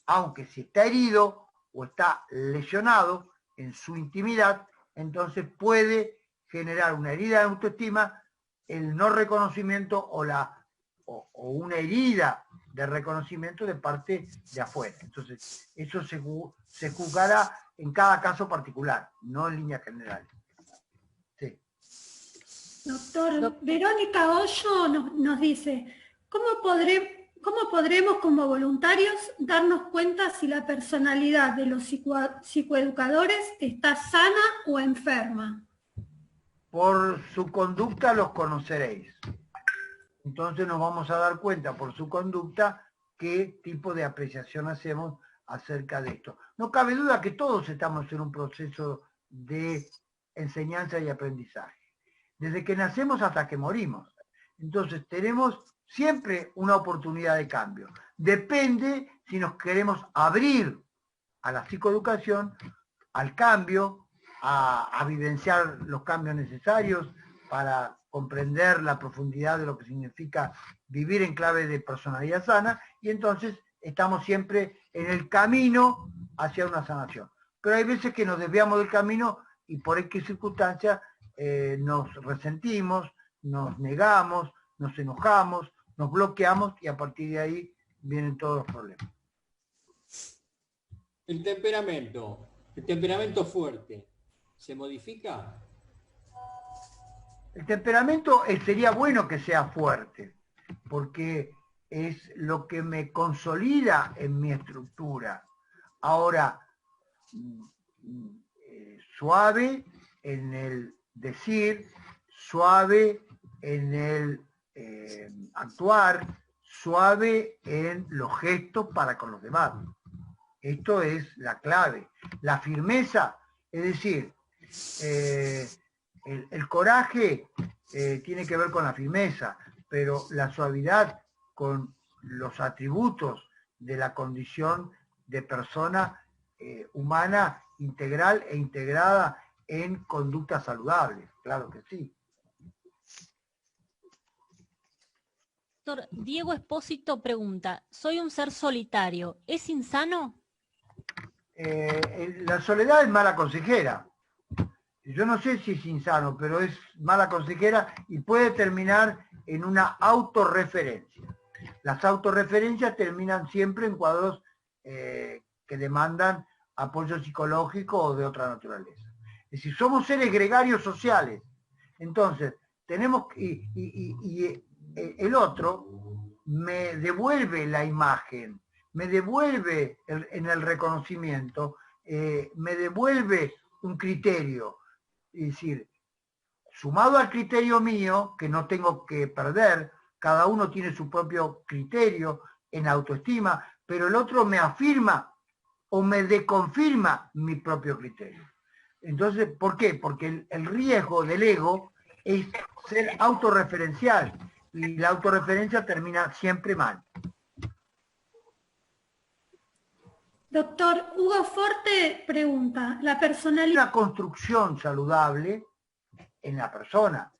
[SPEAKER 1] aunque si está herido o está lesionado en su intimidad, entonces puede generar una herida de autoestima, el no reconocimiento o una herida de reconocimiento de parte de afuera. Entonces, eso se juzgará en cada caso particular, no en líneas generales. Sí.
[SPEAKER 5] Doctor, Verónica Hoyo nos dice, ¿cómo podremos como voluntarios darnos cuenta si la personalidad de los psicoeducadores está sana o enferma?
[SPEAKER 1] Por su conducta los conoceréis. Entonces nos vamos a dar cuenta por su conducta qué tipo de apreciación hacemos acerca de esto. No cabe duda que todos estamos en un proceso de enseñanza y aprendizaje. Desde que nacemos hasta que morimos. Entonces tenemos siempre una oportunidad de cambio. Depende si nos queremos abrir a la psicoeducación, al cambio, a vivenciar los cambios necesarios para comprender la profundidad de lo que significa vivir en clave de personalidad sana, y entonces estamos siempre en el camino hacia una sanación. Pero hay veces que nos desviamos del camino y por X circunstancias nos resentimos, nos negamos, nos enojamos, nos bloqueamos y a partir de ahí vienen todos los problemas.
[SPEAKER 6] El temperamento fuerte, ¿se modifica?
[SPEAKER 1] El temperamento sería bueno que sea fuerte, porque es lo que me consolida en mi estructura. Ahora, suave en el decir, suave en el actuar, suave en los gestos para con los demás. Esto es la clave. La firmeza, es decir, el coraje tiene que ver con la firmeza, pero la suavidad con los atributos de la condición de persona humana integral e integrada en conductas saludables, claro que sí.
[SPEAKER 3] Doctor Diego Espósito pregunta, soy un ser solitario, ¿es insano?
[SPEAKER 1] La soledad es mala consejera. Yo no sé si es insano, pero es mala consejera y puede terminar en una autorreferencia. Las autorreferencias terminan siempre en cuadros que demandan apoyo psicológico o de otra naturaleza. Es decir, somos seres gregarios sociales. Entonces, tenemos el otro me devuelve la imagen, me devuelve en el reconocimiento, me devuelve un criterio. Es decir, sumado al criterio mío, que no tengo que perder, cada uno tiene su propio criterio en autoestima, pero el otro me afirma o me deconfirma mi propio criterio. Entonces, ¿por qué? Porque el riesgo del ego es ser autorreferencial, y la autorreferencia termina siempre mal.
[SPEAKER 5] Doctor Hugo Forte pregunta, ¿la personalidad?
[SPEAKER 1] Una construcción saludable en la persona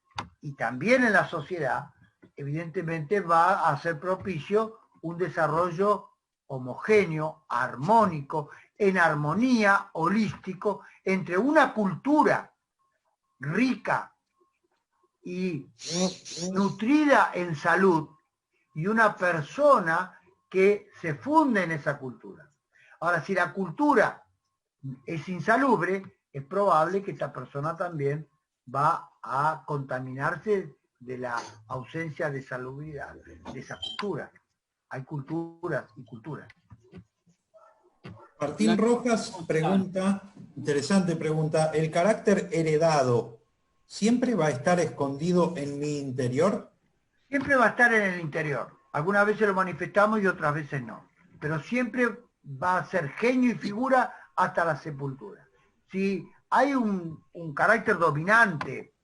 [SPEAKER 1] y también en la sociedad, evidentemente va a ser propicio un desarrollo homogéneo, armónico, en armonía, holístico, entre una cultura rica y nutrida en salud y una persona que se funde en esa cultura. Ahora, si la cultura es insalubre, es probable que esta persona también va a contaminarse de la ausencia de salubridad de esa cultura. Hay culturas y culturas.
[SPEAKER 4] Martín Rojas pregunta, interesante pregunta, ¿el carácter heredado siempre va a estar escondido en mi interior?
[SPEAKER 1] Siempre va a estar en el interior. Algunas veces lo manifestamos y otras veces no. Pero siempre va a ser genio y figura hasta la sepultura. Si hay un carácter dominante,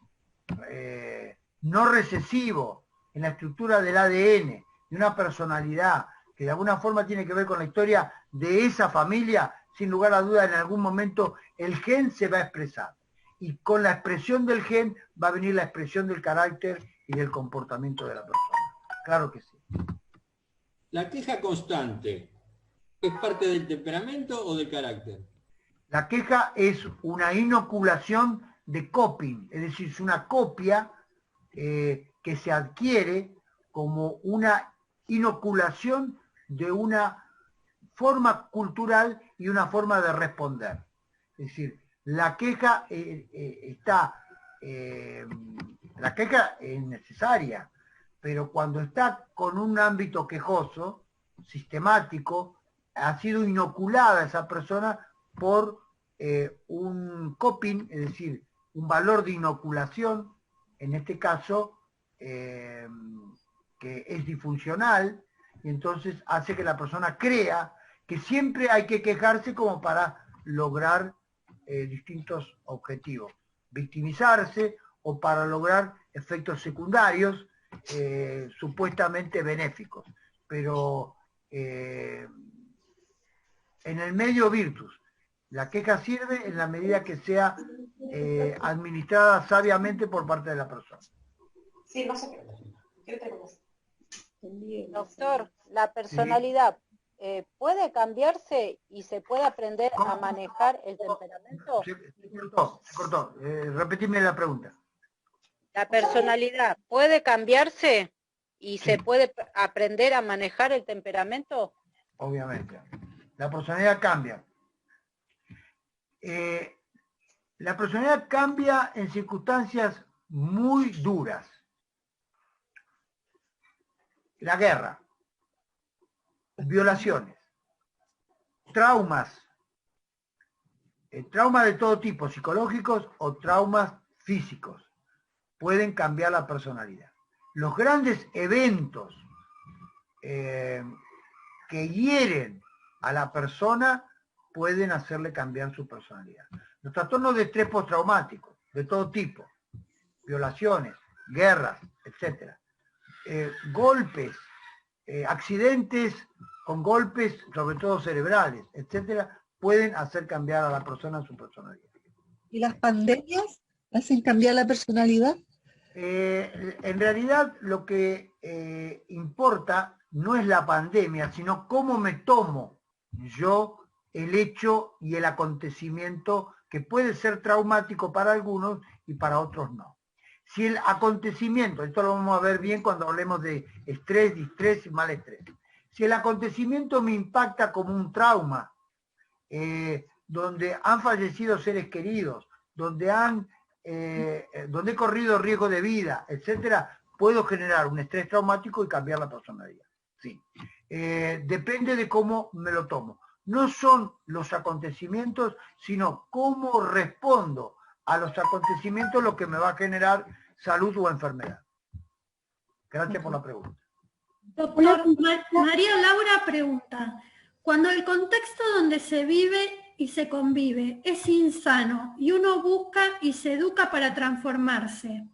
[SPEAKER 1] no recesivo, en la estructura del ADN, de una personalidad que de alguna forma tiene que ver con la historia de esa familia, sin lugar a duda en algún momento el gen se va a expresar. Y con la expresión del gen va a venir la expresión del carácter y del comportamiento de la persona. Claro que sí.
[SPEAKER 6] ¿La queja constante es parte del temperamento o del carácter?
[SPEAKER 1] La queja es una inoculación de coping, es decir, es una copia que se adquiere como una inoculación de una forma cultural y una forma de responder. Es decir, la queja la queja es necesaria, pero cuando está con un ámbito quejoso, sistemático, ha sido inoculada esa persona por un coping, es decir, un valor de inoculación, en este caso, que es disfuncional, y entonces hace que la persona crea que siempre hay que quejarse como para lograr distintos objetivos. victimizarse o para lograr efectos secundarios supuestamente benéficos. Pero en el medio virtus, la queja sirve en la medida que sea administrada sabiamente por parte de la persona.
[SPEAKER 7] Sí, no sé qué tenemos.
[SPEAKER 8] Doctor, la personalidad puede cambiarse y se puede aprender a manejar el temperamento.
[SPEAKER 1] Se cortó. Repetime la pregunta.
[SPEAKER 8] La personalidad puede cambiarse y se puede aprender a manejar el temperamento.
[SPEAKER 1] Obviamente. La personalidad cambia. La personalidad cambia en circunstancias muy duras. La guerra, violaciones, traumas, traumas de todo tipo, psicológicos o traumas físicos, pueden cambiar la personalidad. Los grandes eventos que hieren a la persona pueden hacerle cambiar su personalidad. Los trastornos de estrés postraumático, de todo tipo, violaciones, guerras, etc. Golpes, accidentes con golpes, sobre todo cerebrales, etcétera, pueden hacer cambiar a la persona su personalidad.
[SPEAKER 2] ¿Y las pandemias hacen cambiar la personalidad?
[SPEAKER 1] En realidad lo que importa no es la pandemia, sino cómo me tomo yo el hecho y el acontecimiento que puede ser traumático para algunos y para otros no. Si el acontecimiento, esto lo vamos a ver bien cuando hablemos de estrés, distrés y malestés, si el acontecimiento me impacta como un trauma, donde han fallecido seres queridos, donde he corrido riesgo de vida, etcétera, puedo generar un estrés traumático y cambiar la personalidad. Sí. Depende de cómo me lo tomo. No son los acontecimientos, sino cómo respondo a los acontecimientos lo que me va a generar salud o enfermedad. Gracias por la pregunta.
[SPEAKER 5] Doctor, María Laura pregunta, cuando el contexto donde se vive y se convive es insano y uno busca y se educa para transformarse,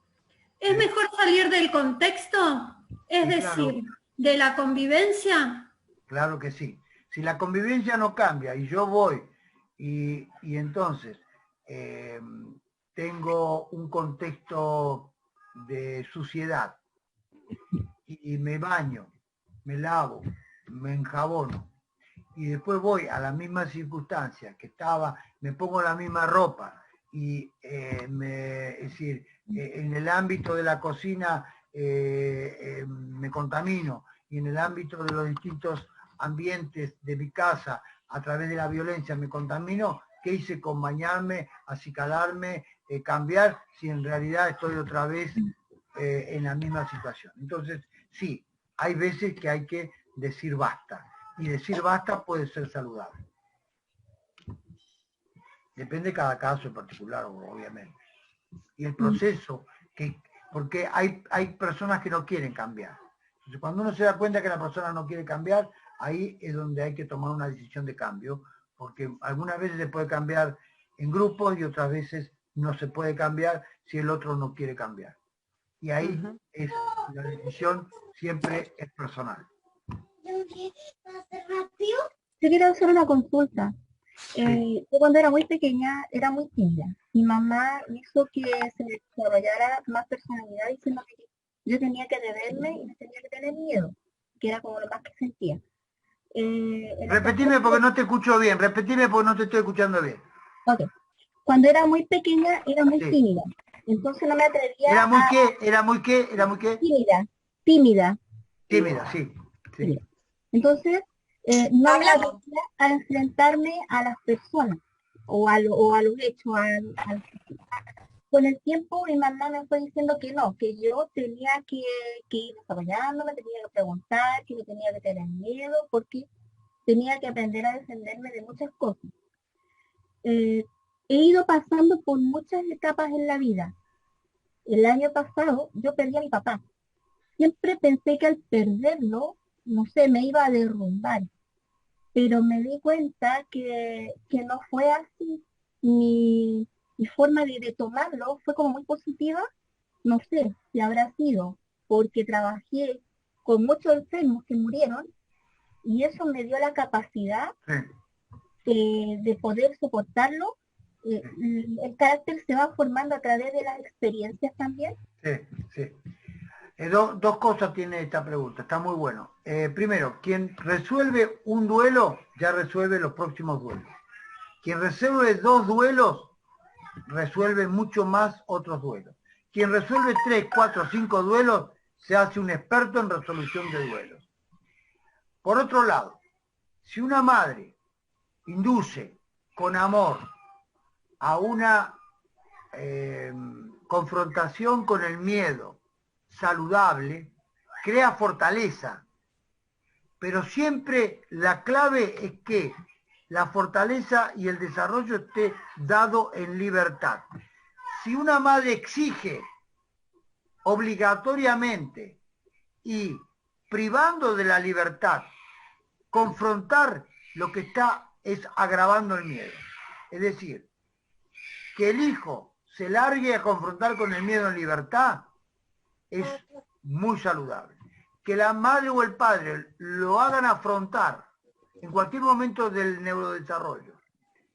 [SPEAKER 5] ¿es mejor salir del contexto? Es
[SPEAKER 1] Sí,
[SPEAKER 5] decir,
[SPEAKER 1] claro.
[SPEAKER 5] ¿de la convivencia?
[SPEAKER 1] Claro que sí. Si la convivencia no cambia y yo voy y entonces tengo un contexto de suciedad y me baño, me lavo, me enjabono y después voy a la misma circunstancia que estaba, me pongo la misma ropa y es decir, en el ámbito de la cocina me contamino y en el ámbito de los distintos ambientes de mi casa a través de la violencia me contamino, ¿qué hice con bañarme, acicalarme, cambiar, si en realidad estoy otra vez en la misma situación? Entonces, sí, hay veces que hay que decir basta, y decir basta puede ser saludable. Depende de cada caso en particular, obviamente. Y el proceso, porque hay personas que no quieren cambiar. Entonces, cuando uno se da cuenta que la persona no quiere cambiar, ahí es donde hay que tomar una decisión de cambio, porque algunas veces se puede cambiar en grupos y otras veces no se puede cambiar si el otro no quiere cambiar. Y ahí es la decisión siempre es personal.
[SPEAKER 9] Yo quiero hacer una consulta. Yo cuando era muy pequeña era muy tímida. Mi mamá hizo que se desarrollara más personalidad diciendo que yo tenía que deberme y no tenía que tener miedo, que era como lo más que sentía.
[SPEAKER 1] Repetime porque no te escucho bien, repetime porque no te estoy escuchando bien.
[SPEAKER 9] Ok. Cuando era muy pequeña era muy tímida, entonces no me atrevía
[SPEAKER 1] ¿Era muy qué? ¿Era muy qué? ¿Era muy qué?
[SPEAKER 9] Tímida.
[SPEAKER 1] Tímida, sí.
[SPEAKER 9] Tímida. Entonces, no me atrevía a enfrentarme a las personas o a los hechos. Con el tiempo mi mamá me fue diciendo que no, que yo tenía que ir desarrollándome, tenía que preguntar, que no tenía que tener miedo, porque tenía que aprender a defenderme de muchas cosas. He ido pasando por muchas etapas en la vida. El año pasado yo perdí a mi papá. Siempre pensé que al perderlo, no sé, me iba a derrumbar. Pero me di cuenta que no fue así. mi forma de tomarlo fue como muy positiva. No sé si habrá sido porque trabajé con muchos enfermos que murieron y eso me dio la capacidad de poder soportarlo. El carácter se va formando a través de las experiencias también.
[SPEAKER 1] Sí, sí. Dos cosas tiene esta pregunta, está muy bueno. Primero, quien resuelve un duelo, ya resuelve los próximos duelos. Quien resuelve 2 duelos, resuelve mucho más otros duelos. Quien resuelve 3, 4, 5 duelos, se hace un experto en resolución de duelos. Por otro lado, si una madre induce con amor a una confrontación con el miedo saludable, crea fortaleza. Pero siempre la clave es que la fortaleza y el desarrollo esté dado en libertad. Si una madre exige obligatoriamente y privando de la libertad, confrontar, lo que está es agravando el miedo. Es decir, que el hijo se largue a confrontar con el miedo en libertad es muy saludable. Que la madre o el padre lo hagan afrontar en cualquier momento del neurodesarrollo,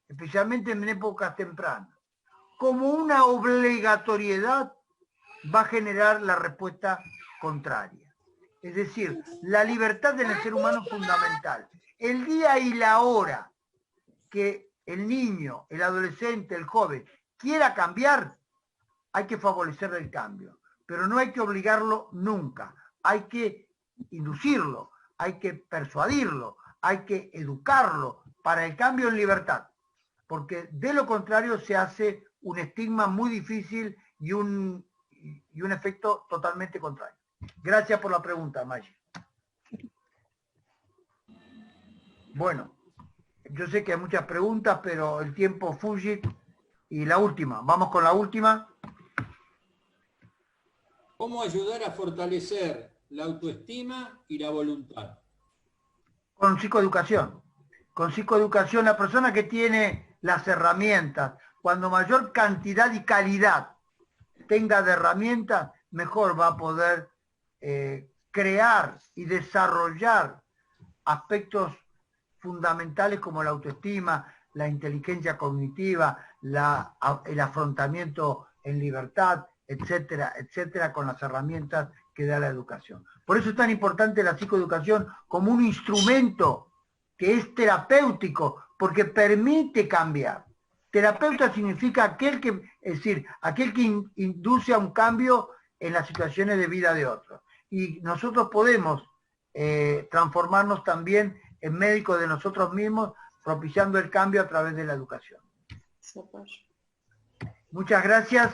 [SPEAKER 1] especialmente en épocas tempranas, como una obligatoriedad, va a generar la respuesta contraria. Es decir, la libertad del ser humano es fundamental. El día y la hora que el niño, el adolescente, el joven quiera cambiar, hay que favorecer el cambio. Pero no hay que obligarlo nunca. Hay que inducirlo, hay que persuadirlo, hay que educarlo para el cambio en libertad. Porque de lo contrario se hace un estigma muy difícil y un efecto totalmente contrario. Gracias por la pregunta, Maggi. Bueno, yo sé que hay muchas preguntas, pero el tiempo fuye. Y la última, vamos con la última.
[SPEAKER 6] ¿Cómo ayudar a fortalecer la autoestima y la voluntad?
[SPEAKER 1] Con psicoeducación. Con psicoeducación, la persona que tiene las herramientas, cuando mayor cantidad y calidad tenga de herramientas, mejor va a poder crear y desarrollar aspectos fundamentales como la autoestima, la inteligencia cognitiva, el afrontamiento en libertad, etcétera, etcétera, con las herramientas que da la educación. Por eso es tan importante la psicoeducación como un instrumento que es terapéutico, porque permite cambiar. Terapeuta significa aquel que induce a un cambio en las situaciones de vida de otros. Y nosotros podemos transformarnos también en médicos de nosotros mismos, propiciando el cambio a través de la educación. Muchas gracias.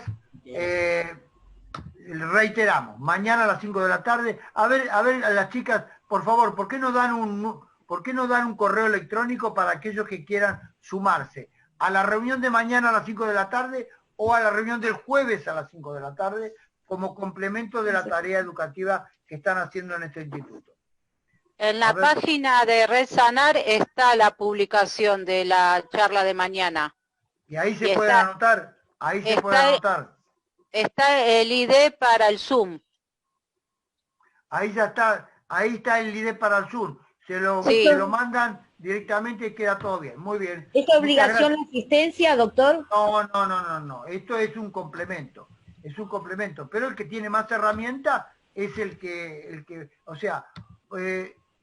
[SPEAKER 1] Reiteramos, mañana a las 5 de la tarde. A ver a las chicas, por favor, ¿por qué no dan un correo electrónico para aquellos que quieran sumarse a la reunión de mañana a las 5 de la tarde o a la reunión del jueves a las 5 de la tarde como complemento de la tarea educativa que están haciendo en este instituto?
[SPEAKER 8] En la página de Red Sanar está la publicación de la charla de mañana.
[SPEAKER 1] Y ahí se pueden anotar. Ahí se puede anotar.
[SPEAKER 8] Está el ID para el Zoom.
[SPEAKER 1] Ahí ya está, ahí está el ID para el Zoom. Se lo mandan directamente y queda todo bien. Muy bien.
[SPEAKER 10] ¿Es obligación la asistencia, doctor?
[SPEAKER 1] No. Esto es un complemento. Es un complemento. Pero el que tiene más herramientas es el que o sea,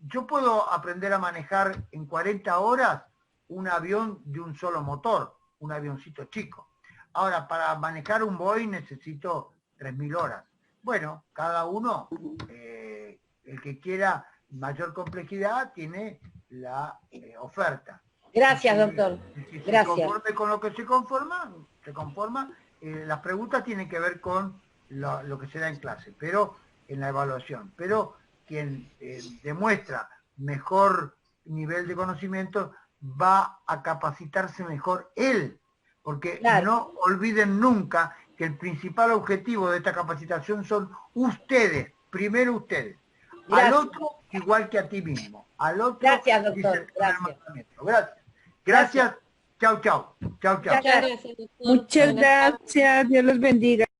[SPEAKER 1] yo puedo aprender a manejar en 40 horas un avión de un solo motor, un avioncito chico. Ahora, para manejar un Boeing necesito 3.000 horas. Bueno, cada uno, el que quiera mayor complejidad, tiene la oferta.
[SPEAKER 10] Gracias, doctor.
[SPEAKER 1] Si
[SPEAKER 10] Gracias.
[SPEAKER 1] se conforme con lo que se conforma, las preguntas tienen que ver con lo que se da en clase, pero en la evaluación. Pero quien demuestra mejor nivel de conocimiento va a capacitarse mejor él. Porque no olviden nunca que el principal objetivo de esta capacitación son ustedes, primero ustedes. Gracias. Al otro igual que a ti mismo. Al otro,
[SPEAKER 10] gracias, doctor. Gracias.
[SPEAKER 1] Gracias. Chau, chau. Chau, chau.
[SPEAKER 10] Muchas gracias, doctor.
[SPEAKER 11] Muchas gracias, Dios los bendiga.